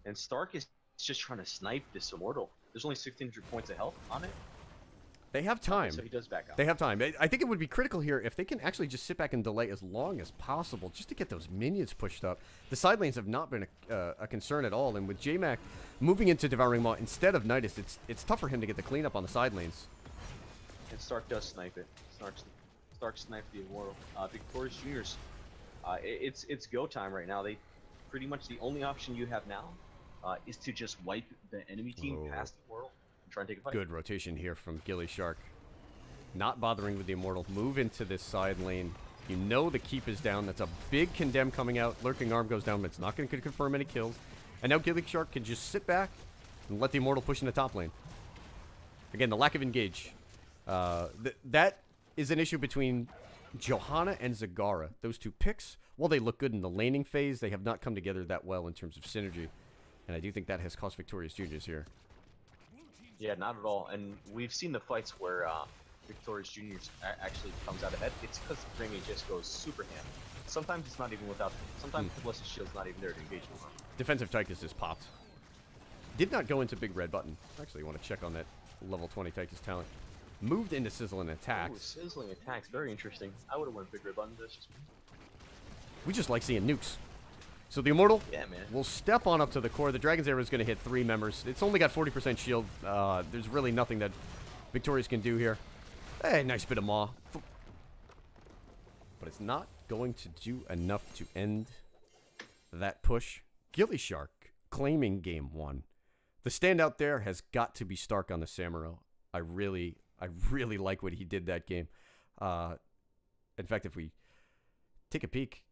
And Stark is just trying to snipe this Immortal. There's only 1,600 points of health on it. They have time. So he does back up. They have time. I think it would be critical here if they can actually just sit back and delay as long as possible just to get those minions pushed up. The side lanes have not been a concern at all, and with J-Mac moving into Devouring Maw instead of Nidus, it's tough for him to get the cleanup on the side lanes. And Stark does snipe it. Stark sniped the Immortal. Victorious Juniors, it's go time right now. They pretty much the only option you have now is to just wipe the enemy team past the Immortal. Try and take a fight. Good rotation here from gillyShark. Not bothering with the Immortal. Move into this side lane. You know the keep is down. That's a big condemn coming out. Lurking Arm goes down, but it's not going to confirm any kills. And now gillyShark can just sit back and let the Immortal push in the top lane. Again, the lack of engage. That is an issue between Johanna and Zagara. Those two picks, while they look good in the laning phase, they have not come together that well in terms of synergy. And I do think that has cost Victorious Juniors here. Yeah, not at all. And we've seen the fights where Victorious Juniors actually comes out ahead. It's because Greymane just goes super ham. Sometimes it's not even without. Sometimes the Blessed Shield's not even there to engage with them. Defensive Tychus is popped. Did not go into Big Red Button. Actually, you want to check on that level 20 Tychus talent. Moved into Sizzling Attacks. Ooh, Sizzling Attacks, very interesting. I would have went Big Red Button. We just like seeing nukes. So the Immortal will step on up to the core. The Dragon's Arrow is going to hit 3 members. It's only got 40% shield. There's really nothing that Victorious can do here. Hey, nice bit of maw. But it's not going to do enough to end that push. gillyShark claiming game 1. The standout there has got to be Stark on the Samuro. I really like what he did that game. In fact, if we take a peek,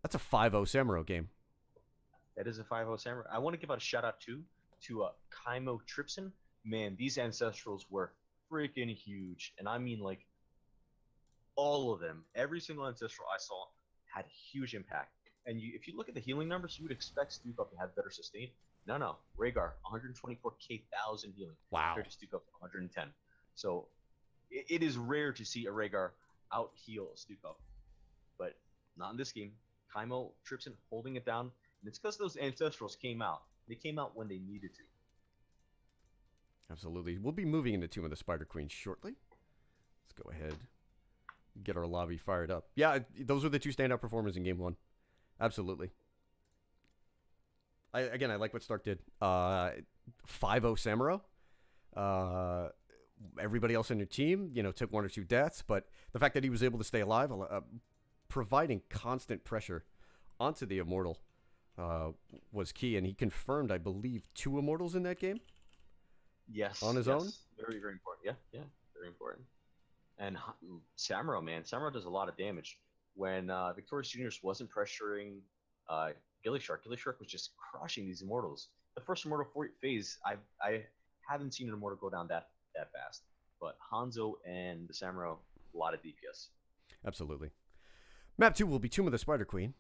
that's a 5-0 Samuro game. That is a 5-0 Samurai. I want to give out a shout out to Kaimo Tripson. Man, these ancestrals were freaking huge, and I mean like all of them. Every single ancestral I saw had a huge impact. And if you look at the healing numbers, you would expect Stukov to have better sustain. No. Rhaegar, 124,000 healing. Wow. Compared to Stukov, 110. So it is rare to see a Rhaegar out heal Stukov, but not in this game. Kaimo Tripson holding it down. And it's because those ancestrals came out. They came out when they needed to. Absolutely. We'll be moving into Tomb of the Spider Queen shortly. Let's go ahead. Get our lobby fired up. Yeah, those were the two standout performers in game 1. Absolutely. I like what Stark did. 5-0 Samuro. Everybody else on your team, took 1 or 2 deaths, but the fact that he was able to stay alive, providing constant pressure onto the Immortal was key, and he confirmed, I believe, 2 Immortals in that game. Yes. On his own. Very, very important. Yeah, very important. And Samuro, man, Samuro does a lot of damage. when Victorious Juniors wasn't pressuring uh, gillyShark. gillyShark was just crushing these immortals. The first immortal phase, I haven't seen an immortal go down that fast. But Hanzo and the Samuro, a lot of DPS. Absolutely. Map 2 will be Tomb of the Spider Queen.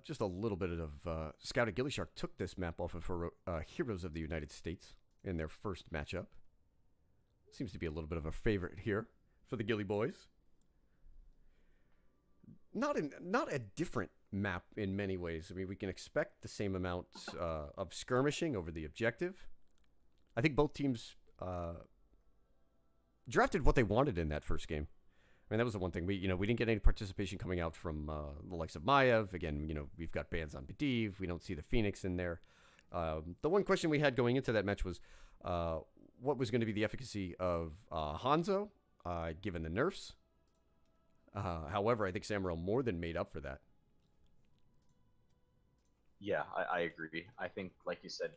Just a little bit of Scouted gillyShark took this map off of her Heroes of the United States in their first matchup. Seems to be a little bit of a favorite here for the Gilly boys. Not a different map in many ways. I mean, we can expect the same amount of skirmishing over the objective. I think both teams drafted what they wanted in that first game. I mean, that was the one thing. We didn't get any participation coming out from the likes of Maiev. Again, we've got bans on Bediv. We don't see the Phoenix in there. The one question we had going into that match was what was going to be the efficacy of Hanzo, given the nerfs. However, I think Samuro more than made up for that. Yeah, I agree. I think, like you said,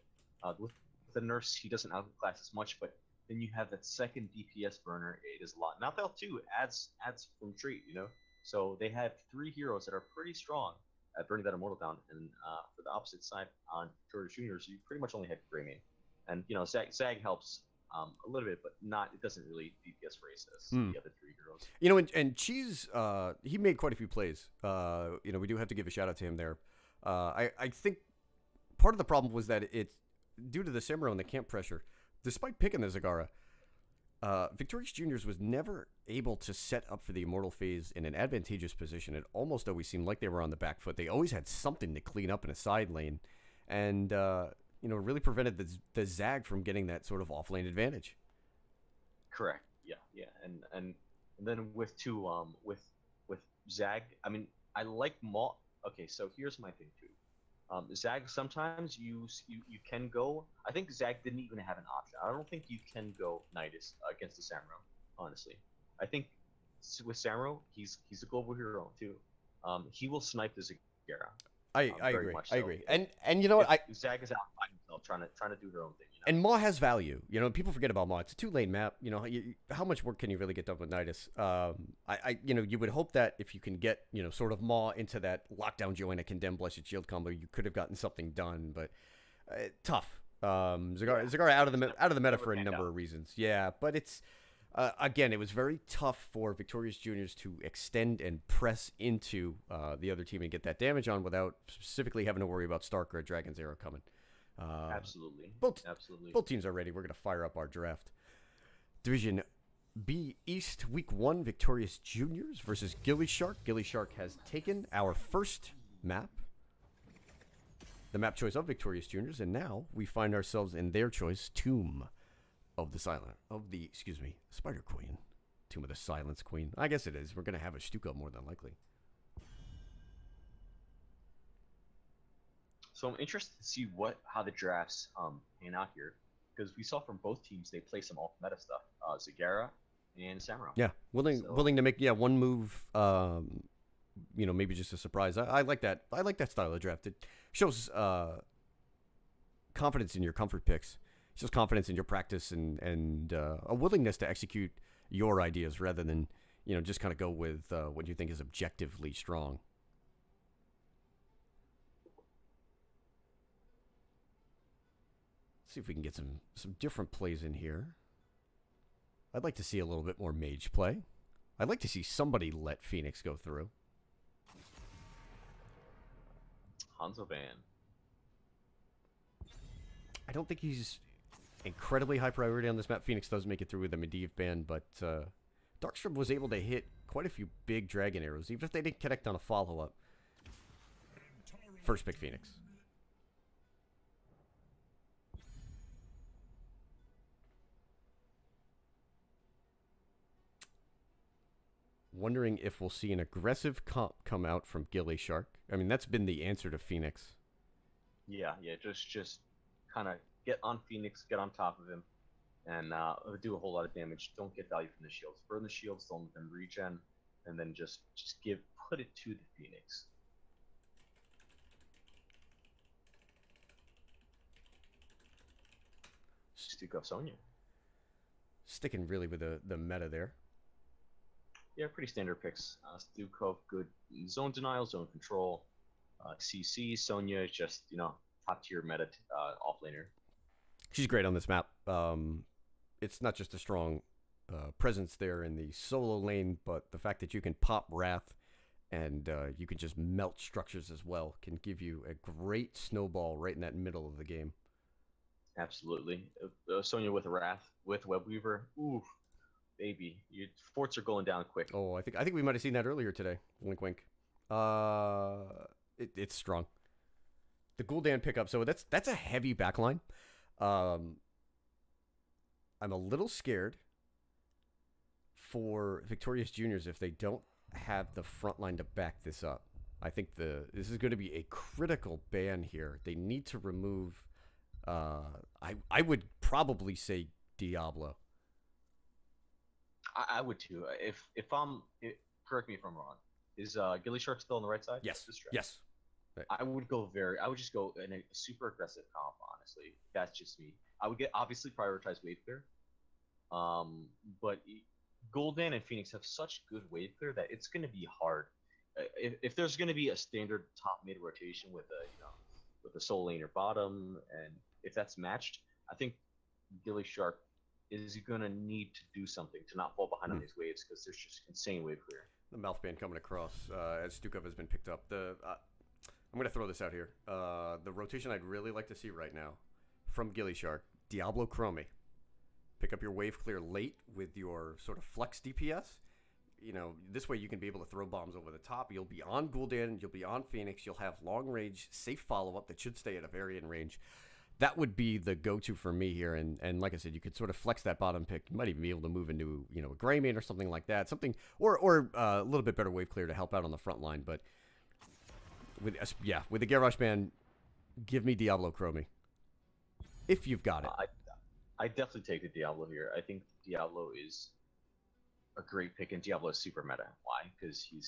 with the nerfs, he doesn't outclass as much, but then you have that second DPS burner. It is a lot. Malthal too adds from trait, So they have 3 heroes that are pretty strong at burning that immortal down. And for the opposite side on Victorious Juniors, you pretty much only had Greymane. And Zag helps a little bit, but not. It doesn't really DPS race as the other 3 heroes. And Cheese, he made quite a few plays. We do have to give a shout out to him there. I think part of the problem was that it's due to the Samuro and the camp pressure. Despite picking the Zagara, Victorious Juniors was never able to set up for the Immortal phase in an advantageous position. It almost always seemed like they were on the back foot. They always had something to clean up in a side lane, and really prevented the Zag from getting that sort of off-lane advantage. Correct. Yeah, and then with Zag, I mean, I like Maul. Okay, so here's my thing too. Zag, sometimes you can go. I think Zag didn't even have an option. I don't think you can go Nidus against the Samuro, honestly. I think with Samuro, he's a global hero too. He will snipe the Zagara. I agree. I agree. And you know what? Zag is out by himself trying to do her own thing. And Maw has value. People forget about Maw. It's a 2-lane map. How much work can you really get done with Nidus? You would hope that if you can get, sort of Maw into that lockdown join a condemn blessed shield combo, you could have gotten something done, but tough. Zagara out of the meta for a number of reasons. Yeah, but it's again, it was very tough for Victorious Juniors to extend and press into the other team and get that damage on without specifically having to worry about Stark or a Dragon's Arrow coming. Absolutely. Both teams are ready. We're going to fire up our draft. Division B East, Week 1, Victorious Juniors versus gillyShark. gillyShark has taken our first map, the map choice of Victorious Juniors, and now we find ourselves in their choice, Tomb of the Spider Queen. Tomb of the Silence Queen. I guess it is. We're going to have a Stuka more than likely. So I'm interested to see how the drafts pan out here, because we saw from both teams they play some alt meta stuff, Zagara and Samuro. Yeah, willing to make one move. Maybe just a surprise. I like that. I like that style of draft. It shows confidence in your comfort picks. It shows confidence in your practice and a willingness to execute your ideas rather than just kind of go with what you think is objectively strong. See if we can get some different plays in here. I'd like to see a little bit more mage play. I'd like to see somebody let Phoenix go through. Hanzo ban. I don't think he's incredibly high priority on this map. Phoenix does make it through with a Medivh ban, but Darkstrom was able to hit quite a few big dragon arrows, even if they didn't connect on a follow-up. First pick Phoenix. Wondering if we'll see an aggressive comp come out from gillyShark. I mean, that's been the answer to Phoenix. Yeah, just kind of get on Phoenix, get on top of him, and do a whole lot of damage. Don't get value from the shields. Burn the shields, don't let them regen, and then just put it to the Phoenix. Stuka Sonya. Sticking really with the meta there. Yeah, pretty standard picks. Stukov, good zone denial, zone control. CC, Sonya is just, top tier meta offlaner. She's great on this map. It's not just a strong presence there in the solo lane, but the fact that you can pop Wrath and you can just melt structures as well can give you a great snowball right in that middle of the game. Absolutely. Sonya with Wrath, with Webweaver. Ooh, baby. Your forts are going down quick. Oh, I think we might have seen that earlier today. Wink, wink. It's strong. The Gul'dan pickup. So that's a heavy backline. I'm a little scared for Victorious Juniors if they don't have the front line to back this up. I think this is going to be a critical ban here. They need to remove. I would probably say Diablo. I would too. Correct me if I'm wrong. Is gillyShark still on the right side? Yes. Yes. I would just go in a super aggressive comp, honestly. That's just me. I would obviously prioritize wave clear. But Gul'dan and Phoenix have such good wave clear that it's going to be hard. If there's going to be a standard top mid rotation with a soul laner bottom, and if that's matched, I think gillyShark is going to need to do something to not fall behind on these waves, because there's just insane wave clear. The mouth band coming across as Stukov has been picked up. I'm going to throw this out here. The rotation I'd really like to see right now from gillyShark, Diablo Chromie. Pick up your wave clear late with your sort of flex DPS. This way you can be able to throw bombs over the top. You'll be on Gul'dan, you'll be on Phoenix, you'll have long range, safe follow-up that should stay at a Varian range. That would be the go-to for me here, and like I said, you could sort of flex that bottom pick. You might even be able to move into a Greymane or something like that, or a little bit better wave clear to help out on the front line. But with the Garrosh band, give me Diablo Chromie if you've got it. I definitely take the Diablo here. I think Diablo is a great pick, and Diablo is super meta. Why? Because he's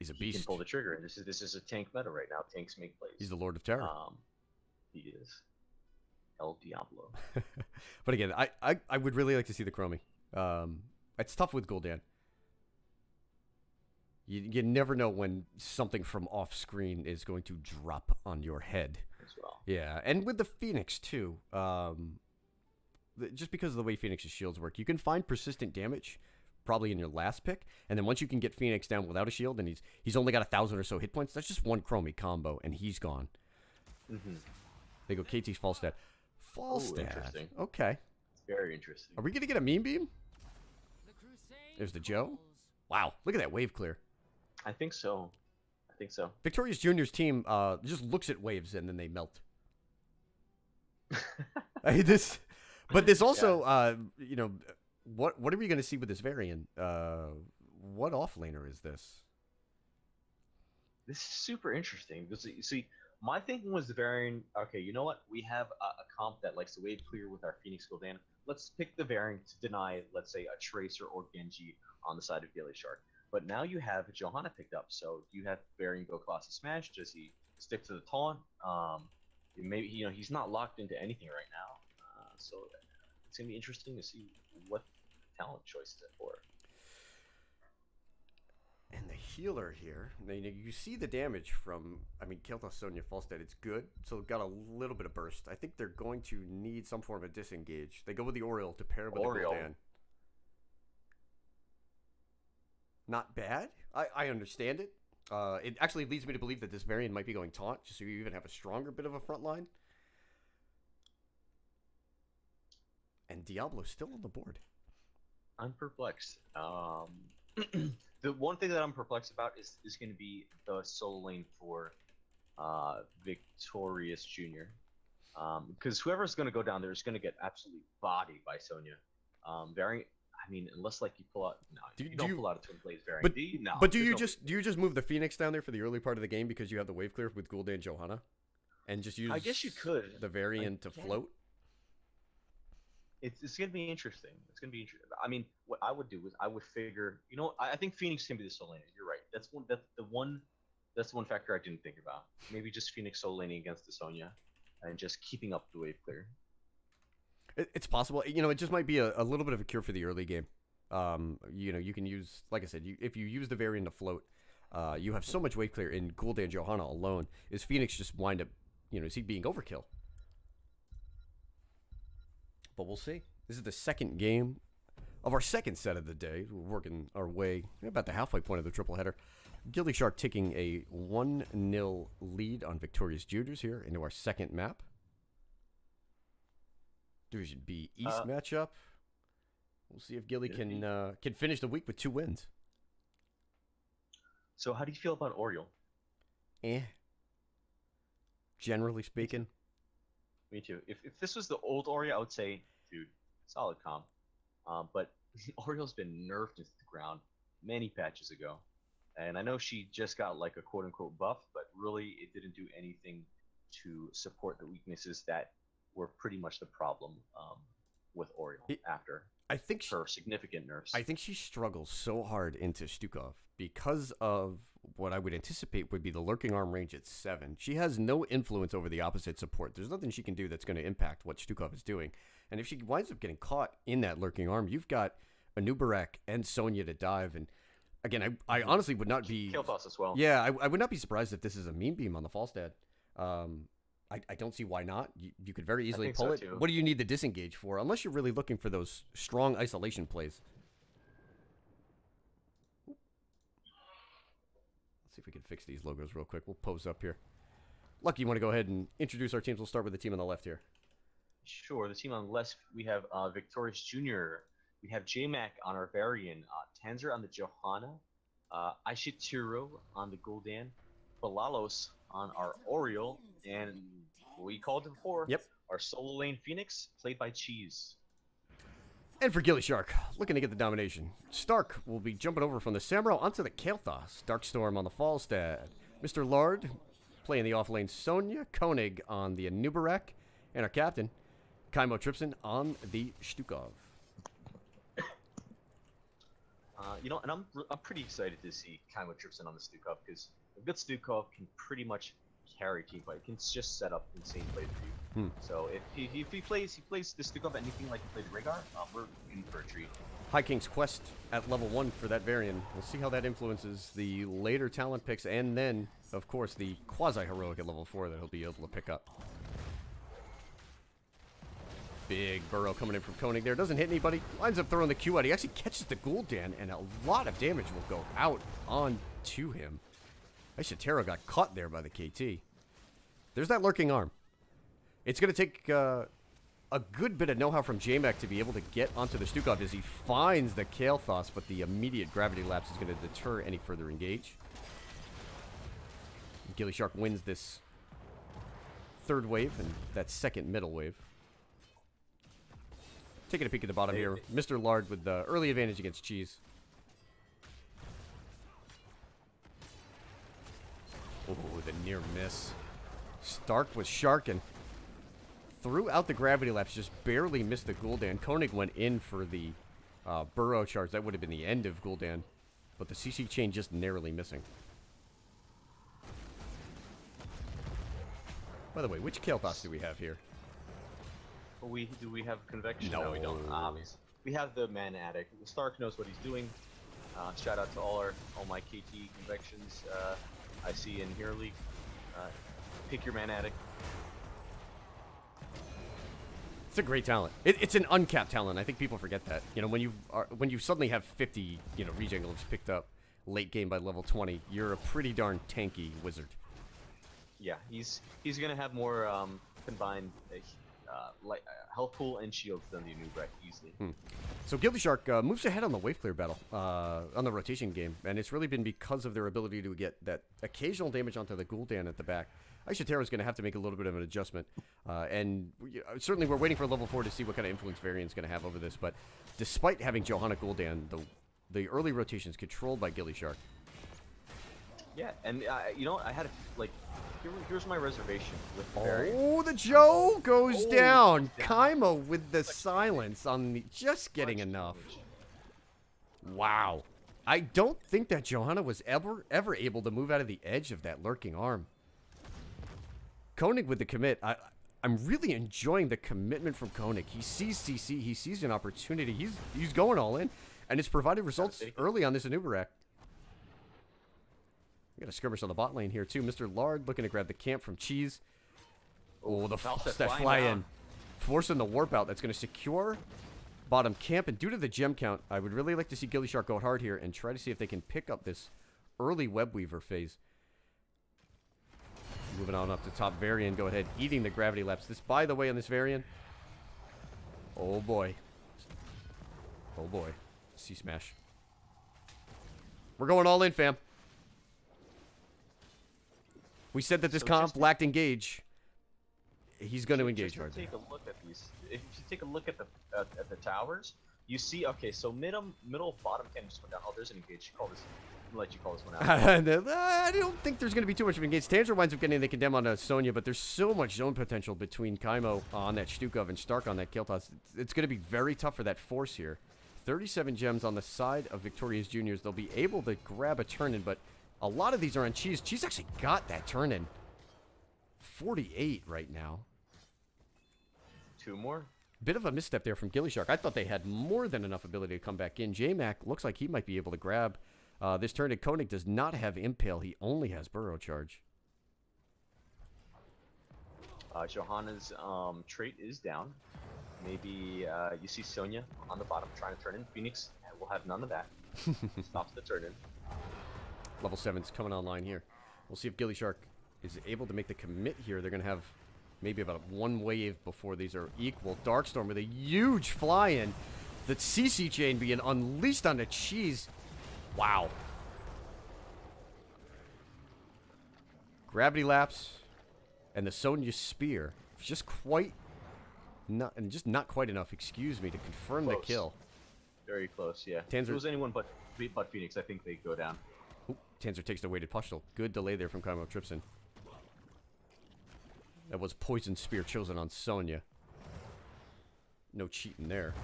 a beast. He can pull the trigger, and this is a tank meta right now. Tanks make plays. He's the Lord of Terror. He is. El Diablo. But again, I would really like to see the Chromie. It's tough with Gul'dan. You never know when something from off screen is going to drop on your head. As well. Yeah, and with the Phoenix too. Just because of the way Phoenix's shields work, you can find persistent damage probably in your last pick, and then once you can get Phoenix down without a shield, and he's only got 1,000 or so hit points, that's just one Chromie combo, and he's gone. They go KT's Falstad. Interesting. Okay. Very interesting. Are we going to get a meme beam? There's the Joe. Wow, look at that wave clear. I think so. Victorious Junior's team just looks at waves and then they melt. But this also, what are we going to see with this variant? What offlaner is this? This is super interesting because you see, my thinking was the variant. Okay, you know what? We have a comp that likes to wave clear with our Phoenix Gul'dan. Let's pick the variant to deny, let's say, a Tracer or Genji on the side of gillyShark. But now you have Johanna picked up, so you have variant go Colossus Smash. Does he stick to the taunt? Maybe he's not locked into anything right now, so it's gonna be interesting to see what talent choice is it for. And the healer here, you see the damage from, Kel'Thas, Sonya, Falstad, it's good, so it got a little bit of burst. I think they're going to need some form of disengage. They go with the Oriole to pair with the Gul'dan. Not bad. I understand it. It actually leads me to believe that this variant might be going taunt, just so you even have a stronger bit of a front line. And Diablo's still on the board. I'm perplexed. The one thing that I'm perplexed about is going to be the solo lane for Victorious Junior. Because whoever's going to go down there is going to get absolutely bodied by Sonya. Variant, unless you pull out, you don't pull out a Twin Blaze variant. But do you just move the Phoenix down there for the early part of the game because you have the wave clear with Gul'dan Johanna, and just use? I guess you could the variant to float. It's gonna be interesting. It's gonna be interesting. What I would do is I would figure. I think Phoenix can be the solo laner. You're right. That's the one factor I didn't think about. Maybe just Phoenix solo laning against the Sonya, and just keeping up the wave clear. It's possible. It just might be a little bit of a cure for the early game. You know, you can use, like I said, if you use the variant to float, you have so much wave clear in Gul'dan Johanna alone. Is Phoenix just wind up, you know, is he being overkill? But we'll see. This is the second game of our second set of the day. We're working our way about the halfway point of the triple header. gillyShark taking a 1-0 lead on Victorious Juniors here into our second map. Division B East matchup. We'll see if Gilly can finish the week with 2 wins. So how do you feel about Oriole? Generally speaking. Me too. If this was the old Oriole, I would say, dude, solid comp. But Oriole's been nerfed into the ground many patches ago. And I know she just got like a quote-unquote buff, but really it didn't do anything to support the weaknesses that were pretty much the problem with Oriole after her significant nerfs. I think she struggles so hard into Stukov because of what I would anticipate would be the lurking arm range at 7. She has no influence over the opposite support. There's nothing she can do that's going to impact what Stukov is doing. And if she winds up getting caught in that lurking arm, you've got Anubarak and Sonya to dive. And again, I honestly would not be... Kael'thas as well. Yeah, I would not be surprised if this is a mean beam on the Falstad. I don't see why not. You could very easily pull it. What do you need the disengage for? Unless you're really looking for those strong isolation plays. Let's see if we can fix these logos real quick. We'll pose up here. Lucky, you want to go ahead and introduce our teams? We'll start with the team on the left here. Sure. The team on the left, we have Victorious Junior. We have J-Mac on our Varian. Tanzer on the Johanna. Aishitiro on the Gul'dan. Balalos on our Oriole. And we called it before. Yep. Our solo lane Phoenix, played by Cheese. And for gillyShark, looking to get the domination. Stark will be jumping over from the Samuro onto the Kael'thas. Darkstorm on the Falstad. Mr. Lard playing the off-lane Sonya. Koenig on the Anubarak. And our captain, Kaimo Tripson on the Stukov. You know, and I'm pretty excited to see Kaimo Tripson on the Stukov, because a good Stukov can pretty much carry team fight. He can just set up insane plays for you. So if he plays the Stukov anything like he played Rhaegar, we're in for a treat. High King's Quest at level 1 for that variant. We'll see how that influences the later talent picks, and then, of course, the quasi-heroic at level 4 that he'll be able to pick up. Big burrow coming in from Koenig there. Doesn't hit anybody. Lines up throwing the Q out. He actually catches the Gul'dan, and a lot of damage will go out onto him. Aishitiro got caught there by the KT. There's that lurking arm. It's going to take a good bit of know-how from J-Mac to be able to get onto the Stukov as he finds the Kael'thas, but the immediate gravity lapse is going to deter any further engage. gillyShark wins this third wave and that second middle wave. Taking a peek at the bottom here. Mr. Lard with the early advantage against Cheese. Oh, the near miss. Stark was sharking. Threw out the gravity lapse, just barely missed the Gul'dan. Koenig went in for the burrow charge. That would have been the end of Gul'dan. But the CC chain just narrowly missing. By the way, which Kael'thas do we have here? Do we have Convection? No, we don't. Obviously. We have the Mana Addict. Stark knows what he's doing. Shout out to all my KT Convections I see in Hero League. Pick your Mana Addict. It's a great talent. It's an uncapped talent. I think people forget that. You know, when you suddenly have 50, regen globes picked up late game by level 20, you're a pretty darn tanky wizard. Yeah, he's gonna have more combined health pool and shields than the Anubarak easily. So gillyShark moves ahead on the wave clear battle on the rotation game, and it's really been because of their ability to get that occasional damage onto the Gul'dan at the back. Aishitiro is going to have to make a little bit of an adjustment, and certainly we're waiting for level 4 to see what kind of influence Varian's going to have over this. But despite having Johanna Gul'dan, the early rotation is controlled by gillyShark. Yeah, and I had here's my reservation with the Varian. Oh, the Joe goes down. Kaimo with the silence on the just getting enough. Wow. I don't think that Johanna was ever able to move out of the edge of that lurking arm. Koenig with the commit. I'm really enjoying the commitment from Koenig. He sees CC. He sees an opportunity. He's going all in. And it's provided results early on this Anubarak. We got a skirmish on the bot lane here, too. Mr. Lard looking to grab the camp from Cheese. Oh, the that fly in. Forcing the warp out. That's going to secure bottom camp. And due to the gem count, I would really like to see gillyShark go hard here and try to see if they can pick up this early Webweaver phase. Moving on up to top. Varian, go ahead. Eating the gravity lapse. This, by the way, on this Varian. Oh, boy. Oh, boy. C-Smash. We're going all in, fam. We said that this comp lacked engage. He's going to engage hard. Take a look at these. If you take a look at the towers, you see. Okay, so middle, bottom can just went down. Oh, there's an engage. Call this. I'll let you call this one out. I don't think there's going to be too much of an engage. Tanger winds up getting the condemn on Sonya, but there's so much zone potential between Kaimo on that Stukov and Stark on that kill toss. It's going to be very tough for that force here. 37 gems on the side of Victorious Juniors. They'll be able to grab a turn-in, but a lot of these are on Cheese. Cheese actually got that turn-in. 48 right now. 2 more. Bit of a misstep there from gillyShark. I thought they had more than enough ability to come back in. J-Mac looks like he might be able to grab this turn-in. Koenig does not have Impale. He only has Burrow Charge. Johanna's trait is down. Maybe you see Sonya on the bottom trying to turn in. Phoenix will have none of that. Stops the turn-in. Level 7's coming online here. We'll see if gillyShark is able to make the commit here. They're going to have maybe about 1 wave before these are equal. Darkstorm with a huge fly-in. The CC chain being unleashed on the Cheese. Wow. Gravity lapse and the Sonya Spear. Just not quite enough, excuse me, to confirm the kill. Very close, yeah. Tanzer, if it was anyone but Phoenix, I think they'd go down. Ooh, Tanzer takes the weighted push. Good delay there from Kaimo Tripson. That was Poison Spear chosen on Sonya. No cheating there.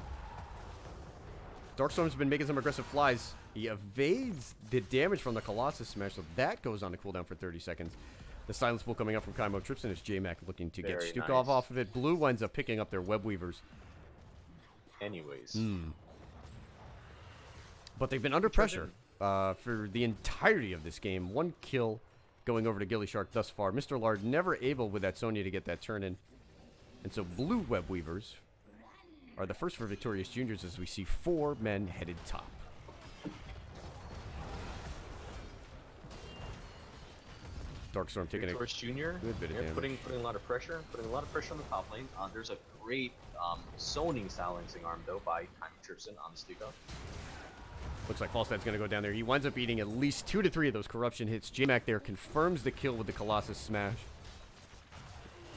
Darkstorm's been making some aggressive flies. He evades the damage from the Colossus Smash, so that goes on to cooldown for 30 seconds. The Silence Pool coming up from Kaimo Tripson is J-Mac looking to get Stukov off of it. Blue winds up picking up their Webweavers. Anyways. But they've been under pressure for the entirety of this game. 1 kill going over to gillyShark thus far. Mr. Lard never able with that Sonya to get that turn-in. And so blue Webweavers are the first for Victorious Juniors as we see 4 men headed top. Darkstorm taking Victorious Junior, good bit of damage. Putting a lot of pressure, on the top lane. There's a great zoning silencing arm though by Kaimo Tripson on the Stukov. Looks like Falstad's going to go down there. He winds up eating at least 2 to 3 of those corruption hits. J-Mac there confirms the kill with the Colossus Smash.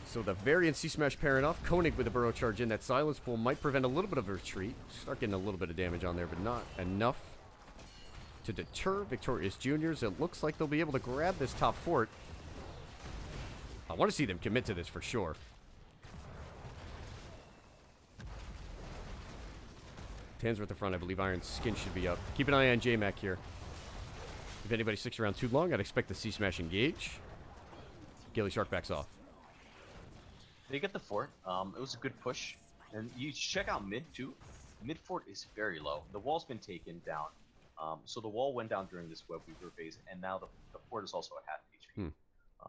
So the Variant C-Smash pairing off. Koenig with the Burrow Charge in. That Silence Pool might prevent a little bit of a retreat. Start getting a little bit of damage on there, but not enough to deter Victorious Juniors. It looks like they'll be able to grab this top fort. I want to see them commit to this for sure. Tanzer at the front. I believe Iron's skin should be up. Keep an eye on J-Mac here. If anybody sticks around too long, I'd expect the C-Smash engage. gillyShark backs off. They get the fort. It was a good push. And you check out mid, too. Mid fort is very low. The wall's been taken down. So the wall went down during this Webweaver phase, and now the fort is also at half HP.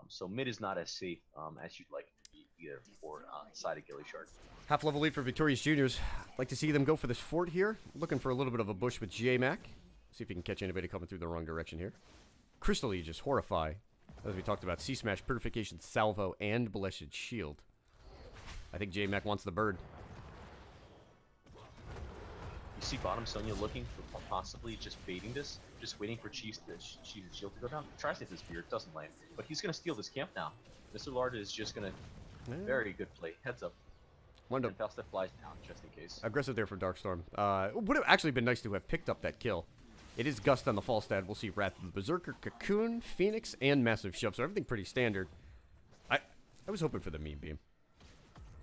So mid is not as safe as you'd like it to be either for side of gillyShark. Half level lead for Victorious Juniors. Like to see them go for this fort here. Looking for a little bit of a bush with J-Mac. See if he can catch anybody coming through the wrong direction here. Crystal Aegis, Horrify. As we talked about, C-Smash, Purification, Salvo, and Blessed Shield. I think J-Mac wants the bird. You see bottom Sonya looking for possibly just baiting this, just waiting for Cheese shield to go down. Tries to hit this spear, doesn't land, but he's gonna steal this camp now. Mr. Lard is just gonna very good play. Heads up. Wonder Falstad flies down just in case. Aggressive there for Darkstorm. Would have actually been nice to have picked up that kill. It is Gust on the Falstad. We'll see Wrath of the Berserker, Cocoon, Phoenix, and Massive Shove. So everything pretty standard. I was hoping for the meme beam.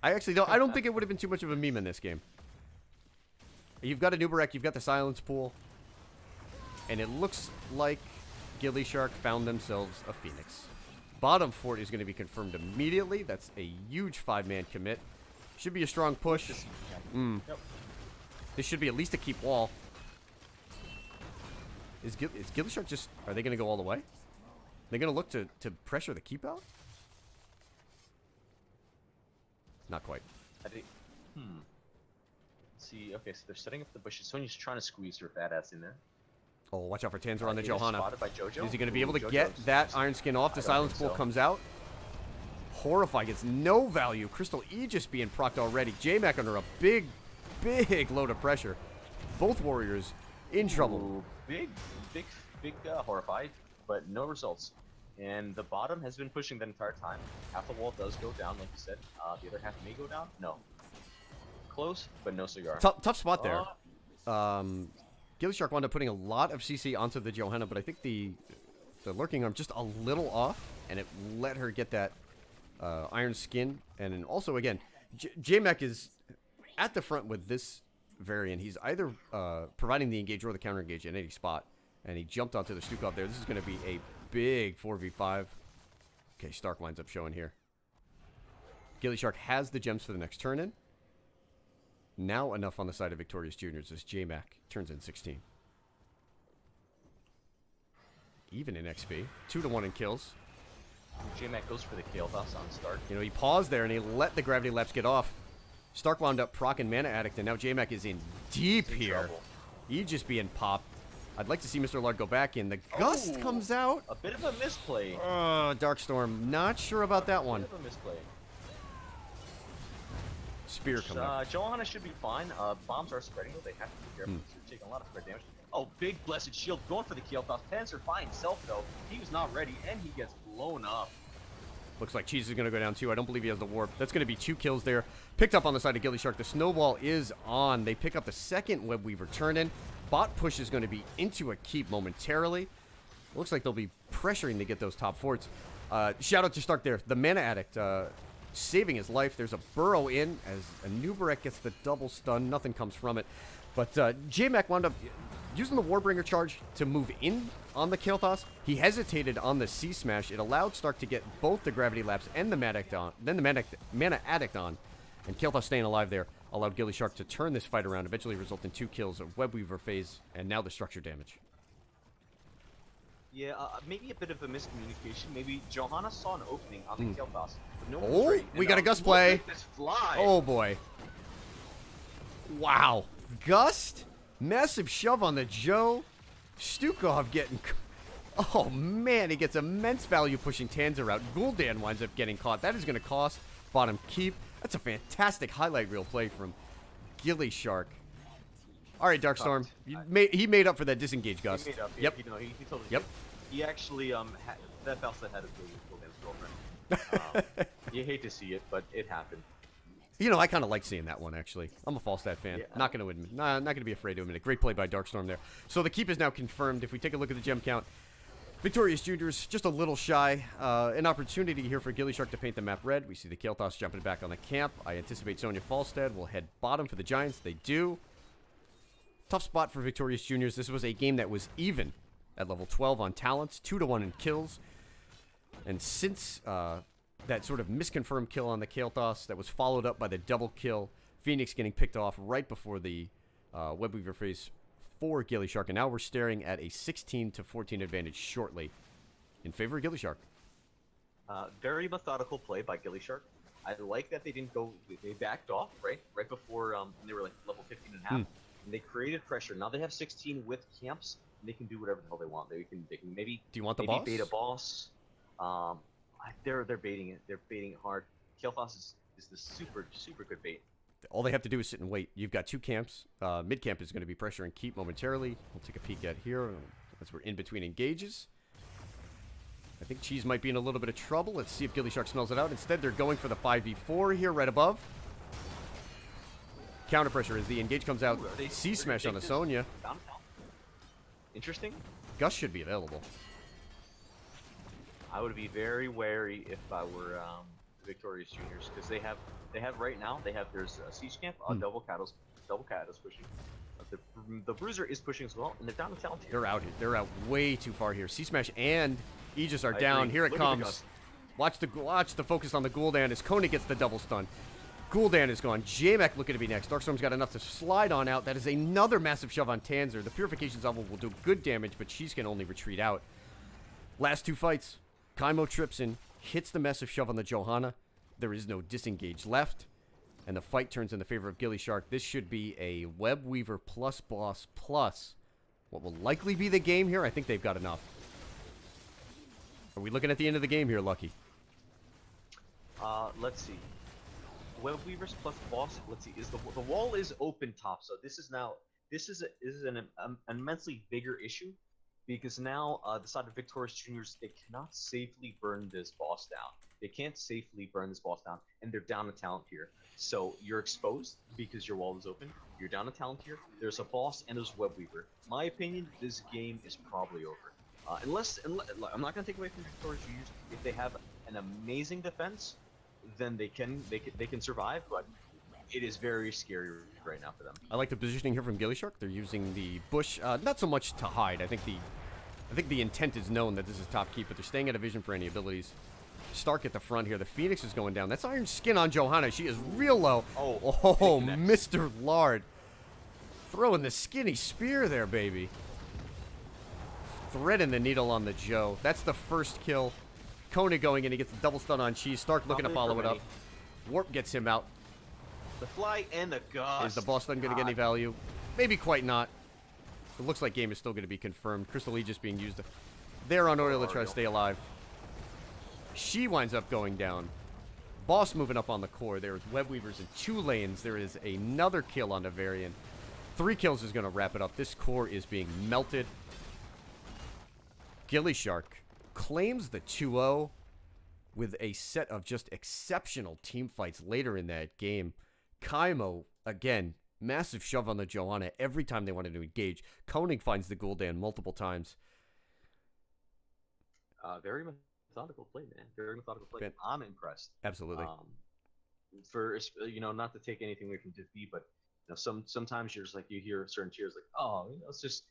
I don't think it would have been too much of a meme in this game. You've got a Nubarek, you've got the Silence Pool, and it looks like gillyShark found themselves a Phoenix. Bottom fort is going to be confirmed immediately. That's a huge 5-man commit. Should be a strong push. Yep. This should be at least a keep wall. Is gillyShark just... Are they going to go all the way? They're going to look to pressure the keep out? Not quite. I think... See, okay, so they're setting up the bushes. Sonya's trying to squeeze her badass in there. Oh, watch out for Tanzer on the Johanna. Spotted by Jojo. Is he going to be able to get that Iron Skin off? The Silence Bolt comes out. Horrify gets no value. Crystal Aegis being procced already. J-Mac under a big load of pressure. Both warriors in trouble. Big Horrify, but no results. And the bottom has been pushing the entire time. Half the wall does go down, like you said. The other half may go down. No. Close, but no cigar. Tough spot there. gillyShark wound up putting a lot of CC onto the Johanna, but I think the lurking arm just a little off, and it let her get that Iron Skin. And then also, again, J-Mac is at the front with this variant. He's either providing the engage or the counter engage in any spot, and he jumped onto the Stukov there. This is going to be a big 4v5. Okay, Stark winds up showing here. gillyShark has the gems for the next turn in. Now enough on the side of Victorious Juniors as J-Mac turns in 16. Even in XP. 2-1 in kills. J-Mac goes for the kill toss on Stark. You know, he paused there and he let the gravity lapse get off. Stark wound up proccing Mana Addict, and now J-Mac is in deep here. Aegis being popped. I'd like to see Mr. Lard go back in. The Gust comes out. A bit of a misplay. Darkstorm. Not sure about that one. A bit of a misplay. Spear coming up. Johanna should be fine. Bombs are spreading, though. They have to be careful. They're taking a lot of spread damage. Oh, big Blessed Shield going for the kill toss. Panzer finds himself, though. He was not ready, and he gets blown up. Looks like Cheese is going to go down, too. I don't believe he has the warp. That's going to be 2 kills there. Picked up on the side of gillyShark. The snowball is on. They pick up the second Web Weaver turn in. Bot push is going to be into a keep momentarily. Looks like they'll be pressuring to get those top forts. Shout out to Stark there. The Mana Addict saving his life. There's a burrow in as Anubarak gets the double stun. Nothing comes from it. But J-Mac wound up using the Warbringer charge to move in on the Kael'thas. He hesitated on the C-Smash. It allowed Stark to get both the Gravity Lapse and the Mana Addict on. Then the Mana Addict on. And Kael'thas staying alive there allowed gillyShark to turn this fight around, eventually result in 2 kills, a Web Weaver phase, and now the structure damage. Yeah, maybe a bit of a miscommunication. Maybe Johanna saw an opening on the Kael'thas. No we got a Gust play. Look at this fly. Oh, boy. Wow. Gust? Massive shove on the Joe. Stukov getting... Oh, man, he gets immense value pushing Tanzer out. Gul'dan winds up getting caught. That is going to cost bottom keep. That's a fantastic highlight reel play from gillyShark. All right, Darkstorm. He made up for that disengage, Gust. He made up. Yep. You know, he totally yep. did. He actually, that Balsa had a Gul'dan's girlfriend. You hate to see it, but it happened. You know, I kind of like seeing that one, actually. I'm a Falstad fan. Yeah. Not going to admit. Not going to be afraid to admit it. Great play by Darkstorm there. So the keep is now confirmed. If we take a look at the gem count, Victorious Juniors just a little shy. An opportunity here for gillyShark to paint the map red. We see the Kael'thas jumping back on the camp. I anticipate Sonya Falstad will head bottom for the Giants. They do. Tough spot for Victorious Juniors. This was a game that was even at level 12 on talents. 2-1 in kills. And since that sort of misconfirmed kill on the Kael'thas that was followed up by the double kill, Phoenix getting picked off right before the Web Weaver phase for gillyShark, and now we're staring at a 16-14 advantage shortly in favor of gillyShark. Very methodical play by gillyShark. I like that they didn't go, they backed off, right before they were like level 15 and a half. And they created pressure. Now they have 16 with camps, and they can do whatever the hell they want. They can maybe. Do you want the maybe boss? Bait a boss. They're baiting it. They're baiting it hard. Kael'thas is the super good bait. All they have to do is sit and wait. You've got 2 camps. Mid camp is going to be pressure and keep momentarily. We'll take a peek at here as we're in between engages. I think Cheese might be in a little bit of trouble. Let's see if gillyShark smells it out. Instead, they're going for the 5v4 here right above. Counter pressure as the engage comes out. C-Smash on the Sonya. Interesting. Gust should be available. I would be very wary if I were Victorious Juniors, because they have right now, there's a siege camp, double Kados pushing. The Bruiser is pushing as well, and they're down to talent here. They're out here. They're out way too far here. C-Smash and Aegis are down. Here it comes. Watch the focus on the Gul'dan as Kona gets the double stun. Gul'dan is gone. Jamek looking to be next. Darkstorm's got enough to slide on out. That is another massive shove on Tanzer. The Purification Salvo will do good damage, but she's can only retreat out. Last two fights. Kaimo trips in, hits the massive shove on the Johanna. There is no disengage left. And the fight turns in the favor of gillyShark. This should be a Web Weaver plus boss plus what will likely be the game here. I think they've got enough. Are we looking at the end of the game here, Lucky? Let's see. Web Weavers plus boss. Let's see. Is the wall is open top? So this is an immensely bigger issue because now the side of Victorious Juniors, they cannot safely burn this boss down. They can't safely burn this boss down, and they're down a talent here. So you're exposed because your wall is open. You're down a talent here. There's a boss and there's Web Weaver. My opinion, this game is probably over. Unless I'm not going to take away from Victorious Juniors. If they have an amazing defense, then they can survive. But it is very scary right now for them. I like the positioning here from gillyShark. They're using the bush, not so much to hide. I think the intent is known that this is top keep, but they're staying out of vision for any abilities. Stark at the front here. The Phoenix is going down. That's Iron Skin on Johanna. She is real low. Oh, Mr. Lard. Throwing the skinny spear there, baby. Threading the needle on the Joe. That's the first kill. Kona going in. He gets a double stun on Cheese. Stark looking to follow it up. Warp gets him out. The fly and the gust. Is the boss stun going to get any value? Maybe quite not. It looks like game is still going to be confirmed. Crystal Aegis being used there on Oriole to try to stay alive. She winds up going down. Boss moving up on the core. There's Web Weavers in 2 lanes. There is another kill on the Varian. 3 kills is going to wrap it up. This core is being melted. gillyShark claims the 2-0 with a set of just exceptional team fights later in that game. Kaimo, again, massive shove on the Johanna every time they wanted to engage. Koenig finds the Gul'dan multiple times. Very methodical play, man. Very methodical play. I'm impressed. Absolutely. For not to take anything away from Div B, but sometimes you're just like you hear certain cheers like, oh, it's just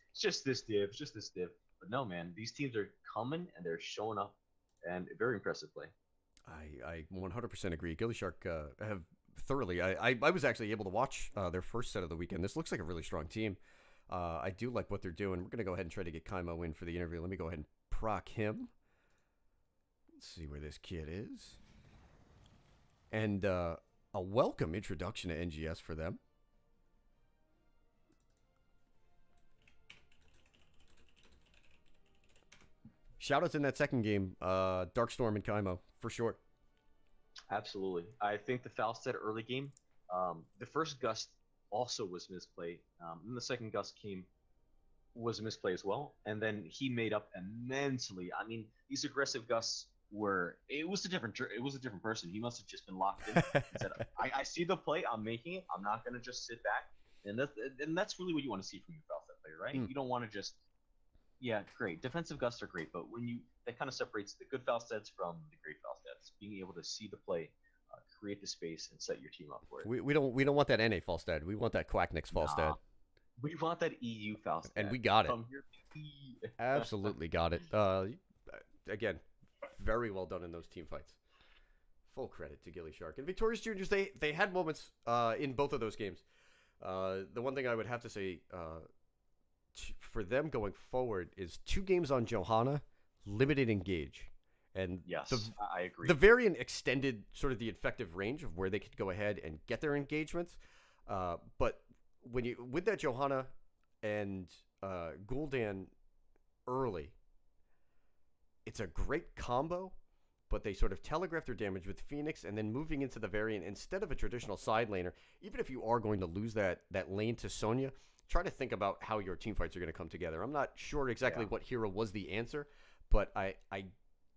this div, it's just this div. But no, man, these teams are coming and they're showing up, and very impressive play. I 100% agree. gillyShark have thoroughly. I was actually able to watch their first set of the weekend. This looks like a really strong team. I do like what they're doing. We're gonna go ahead and try to get Kaimo in for the interview. Let me go ahead and proc him. See where this kid is. And a welcome introduction to NGS for them. Shoutouts in that second game. Darkstorm and Kaimo, for sure. Absolutely. I think the Falstad early game, the first gust also was misplay. And the second gust was a misplay as well. And then he made up immensely. I mean, these aggressive gusts it was a different person. He must have just been locked in and said, I see the play, I'm making it, I'm not gonna just sit back. And that's really what you want to see from your Falstad player, right? You don't want to just great. Defensive gusts are great, but that kind of separates the good Falstads from the great Falstads. Being able to see the play, create the space, and set your team up for it. We don't want that NA Falstad. We want that Quacknix Falstad. Nah, we want that EU Falstad. And we got it. Come here, baby. Absolutely got it. Again, very well done in those team fights. Full credit to gillyShark. And Victorious Juniors, they had moments in both of those games. The one thing I would have to say for them going forward is 2 games on Johanna, limited engage. And yes, I agree. The Variant extended sort of the effective range of where they could go ahead and get their engagements. But with that Johanna and Gul'dan early, it's a great combo, but they sort of telegraph their damage with Phoenix and then moving into the Variant instead of a traditional side laner. Even if you are going to lose that lane to Sonya, try to think about how your team fights are going to come together. I'm not sure exactly what hero was the answer, but I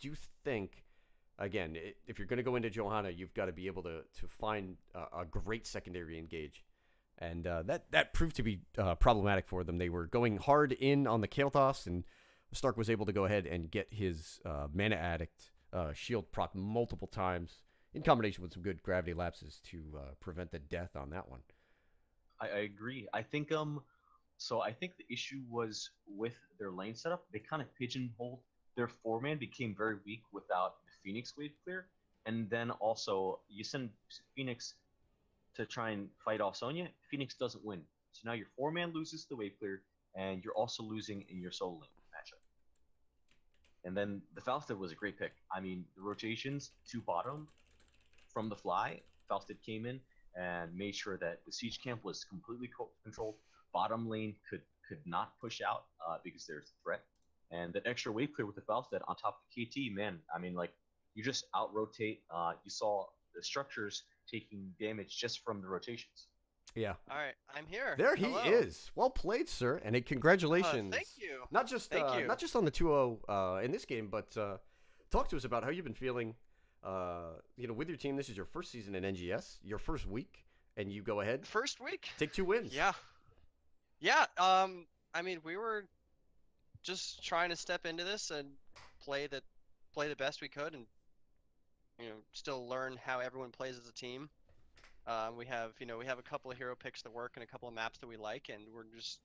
do think, again, if you're going to go into Johanna, you've got to be able to find a great secondary engage. And that proved to be problematic for them. They were going hard in on the Kael'thas, and Stark was able to go ahead and get his Mana Addict shield proc multiple times in combination with some good gravity lapses to prevent the death on that one. I agree. I think I think the issue was with their lane setup. They kind of pigeonholed their 4-man, became very weak without the Phoenix wave clear, and then also you send Phoenix to try and fight off Sonya, Phoenix doesn't win. So now your 4-man loses the wave clear, and you're also losing in your solo lane matchup. And then the Fausted was a great pick. I mean, the rotations to bottom from the fly, Fausted came in and made sure that the siege camp was completely controlled. Bottom lane could not push out because there's a threat. And that extra wave clear with the Fausted on top of the KT, man, I mean, like, you just out rotate. You saw the structures taking damage just from the rotations. Yeah. All right, I'm here. There he Hello. is. Well played, sir, and congratulations. Thank you. Not just on the 2-0 in this game, but talk to us about how you've been feeling. With your team. This is your first season in NGS, your first week, and you go ahead. First week. Take 2 wins. Yeah. I mean, we were just trying to step into this and play the best we could, and still learn how everyone plays as a team. We have a couple of hero picks that work and a couple of maps that we like, and we're just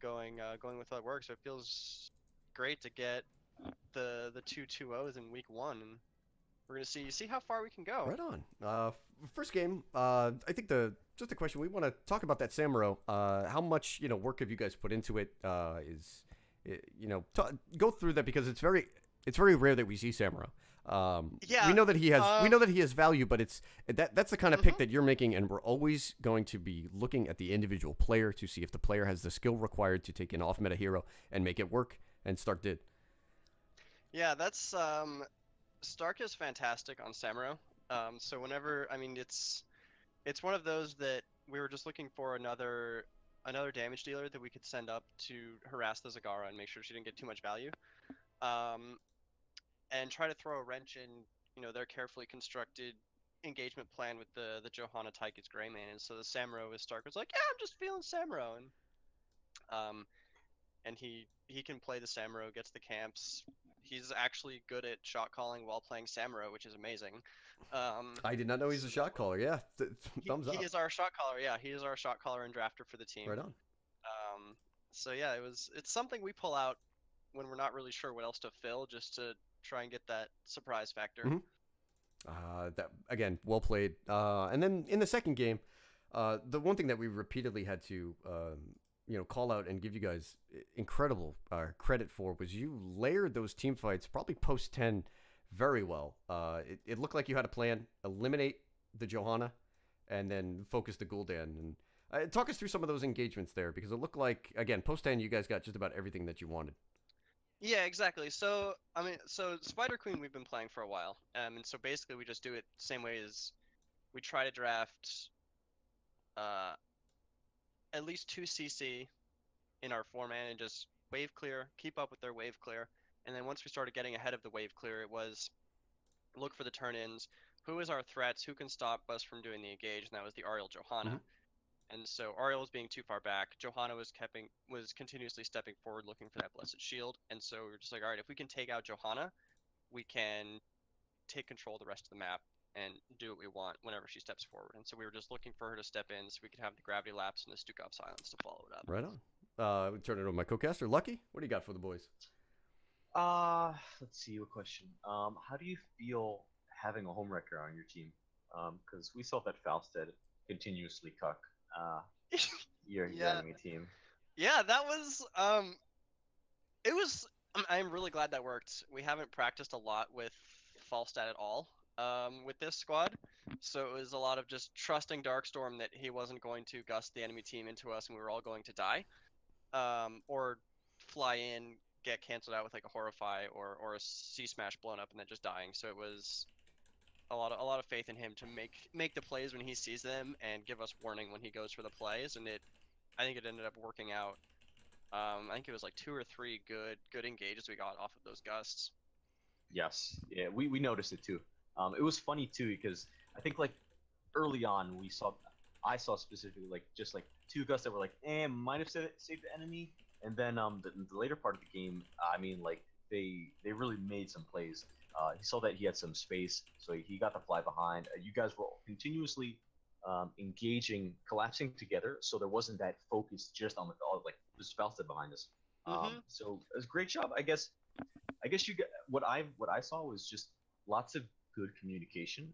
going with what works. So it feels great to get the 2-2-0s in week 1, and we're gonna see how far we can go. Right on. First game. I think just a question. We want to talk about that Samuro. How much work have you guys put into it? Go through that, because it's very rare that we see Samuro. Yeah, we know that he has value, but that's the kind of pick that you're making, and we're always going to be looking at the individual player to see if the player has the skill required to take an off-meta hero and make it work. And Stark did. Yeah, that's Stark is fantastic on Samuro. So whenever, I mean, it's one of those that we were just looking for another damage dealer that we could send up to harass the Zagara and make sure she didn't get too much value. And try to throw a wrench in, their carefully constructed engagement plan with the Johanna Tyke's Greymane. And so the Samuro with Stark was like, yeah, I'm just feeling Samuro, and he can play the Samuro, gets the camps. He's actually good at shot calling while playing Samuro, which is amazing. I did not know he's a shot caller. Yeah, thumbs up. He is our shot caller. Yeah, he is our shot caller and drafter for the team. Right on. So yeah, it's something we pull out when we're not really sure what else to fill, just to try and get that surprise factor. That again, well played. And then in the second game, the one thing that we repeatedly had to call out and give you guys incredible credit for was you layered those team fights probably post 10 very well. It looked like you had a plan: eliminate the Johanna, and then focus the Gul'dan. And talk us through some of those engagements there, because it looked like, again, post 10 you guys got just about everything that you wanted. Yeah, exactly. So, I mean, Spider Queen we've been playing for a while, and so basically we just do it the same way as we try to draft at least 2 CC in our 4-man and just wave clear, keep up with their wave clear, and then once we started getting ahead of the wave clear, it was look for the turn-ins, who is our threats, who can stop us from doing the engage, and that was the Ariel Johanna. And so Ariel was being too far back. Johanna was continuously stepping forward looking for that Blessed Shield. And so we were just like, all right, if we can take out Johanna, we can take control of the rest of the map and do what we want whenever she steps forward. And so we were just looking for her to step in so we could have the Gravity Lapse and the Stukov Silence to follow it up. Right on. We turn it over to my co-caster, Lucky. What do you got for the boys? Let's see, what question. How do you feel having a home wrecker on your team? Because we saw that Fausted continuously cuck your enemy team. Yeah, that was it was. I'm really glad that worked. We haven't practiced a lot with Falstad at all with this squad, so it was a lot of just trusting Darkstorm that he wasn't going to gust the enemy team into us and we were all going to die, or fly in, get canceled out with like a Horrify or a C-Smash blown up and then just dying. So it was a lot of faith in him to make the plays when he sees them and give us warning when he goes for the plays, and I think it ended up working out. I think it was like 2 or 3 good engages we got off of those gusts. Yes, yeah, we noticed it too. It was funny too because I think like early on I saw specifically like just like 2 gusts that were like might have saved the enemy, and then the later part of the game, I mean like they really made some plays. He saw that he had some space, so he got the fly behind. You guys were continuously engaging, collapsing together, so there wasn't that focus just on like the Fausted behind us. So it was a great job. I guess you get what I saw was just lots of good communication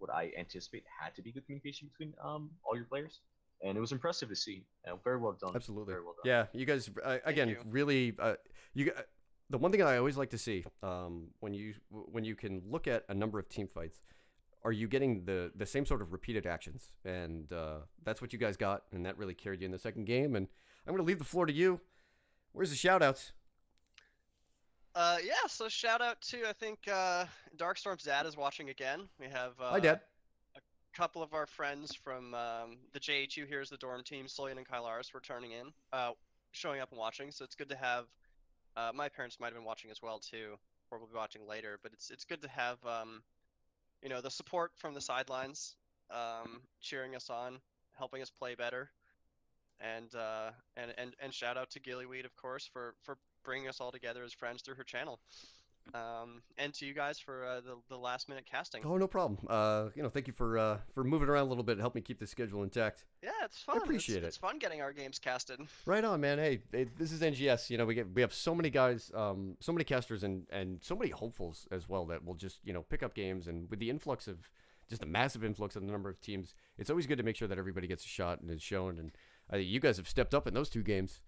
what I anticipate had to be good communication between all your players, and it was impressive to see. Very well done. Absolutely. Very well done. Yeah, you guys again really the one thing I always like to see when you can look at a number of team fights, are you getting the same sort of repeated actions? And that's what you guys got, and that really carried you in the second game. And I'm going to leave the floor to you. Where's the shout-outs? Yeah, so shout out to, I think, Darkstorm's dad is watching again. We have Hi, Dad. A couple of our friends from the JHU here's the dorm team, Solian and Kylaris, were turning in, showing up and watching. So it's good to have. My parents might have been watching as well too, or will be watching later. But it's good to have the support from the sidelines, cheering us on, helping us play better, and shout out to Gillyweed, of course, for bringing us all together as friends through her channel, and to you guys for the last minute casting. Oh, no problem. Thank you for moving around a little bit and help me keep the schedule intact. Yeah, it's fun. I appreciate it. It's fun getting our games casted. Right on, man. Hey, this is NGS. We have so many guys, so many casters, and so many hopefuls as well that will just pick up games. And with the influx of just a massive influx of the number of teams, it's always good to make sure that everybody gets a shot and is shown. And you guys have stepped up in those 2 games.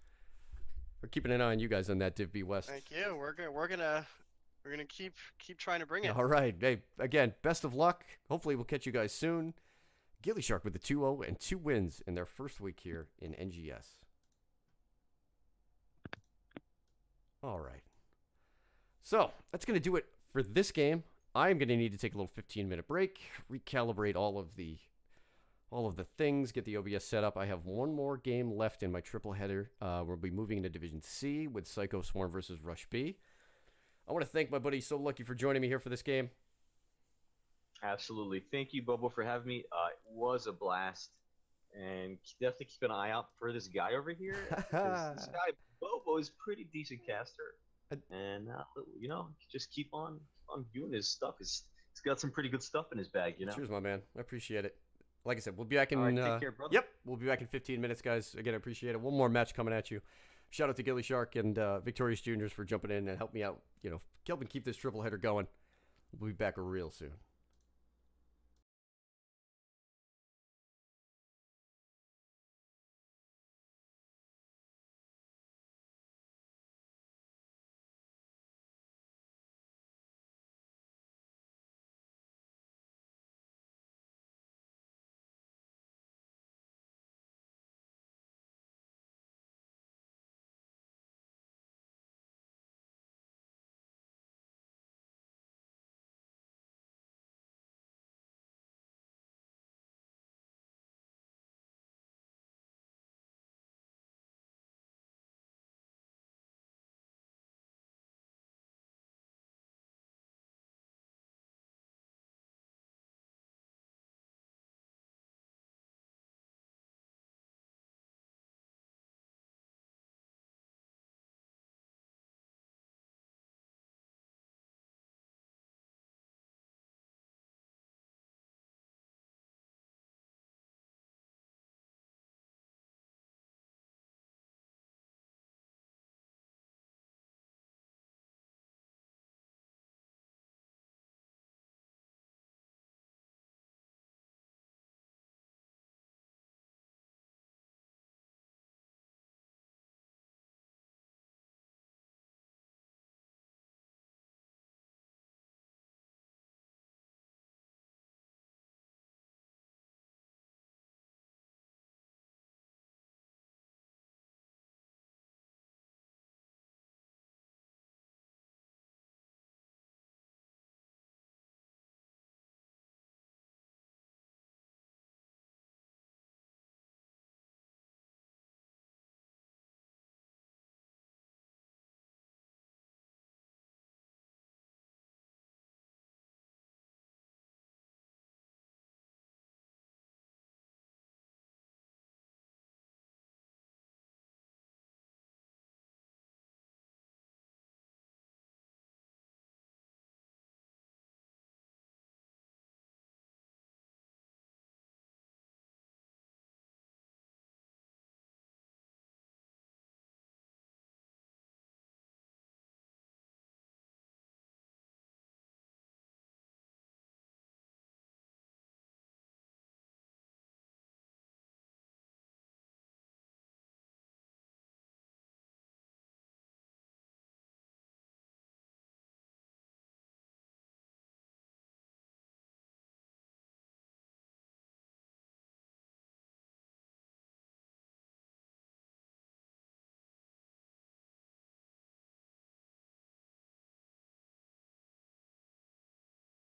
We're keeping an eye on you guys on that Div B West. Thank you. We're gonna keep trying to bring it. All right. Hey, again, best of luck. Hopefully, we'll catch you guys soon. gillyShark with the 2-0 and 2 wins in their first week here in NGS. All right. So that's going to do it for this game. I'm going to need to take a little 15-minute break, recalibrate all of the things, get the OBS set up. I have one more game left in my triple header. We'll be moving into Division C with Psycho Swarm versus Rush B. I want to thank my buddy So Lucky for joining me here for this game. Absolutely. Thank you, Bobo, for having me. It was a blast. And definitely keep an eye out for this guy over here. This guy, Bobo, is a pretty decent caster. And, just keep on doing his stuff. He's got some pretty good stuff in his bag, Cheers, my man. I appreciate it. Like I said, we'll be back in. All right, take care, brother. Yep, we'll be back in 15 minutes, guys. Again, I appreciate it. One more match coming at you. Shout out to gillyShark and Victorious Juniors for jumping in and help me out. Helping keep this triple header going. We'll be back real soon.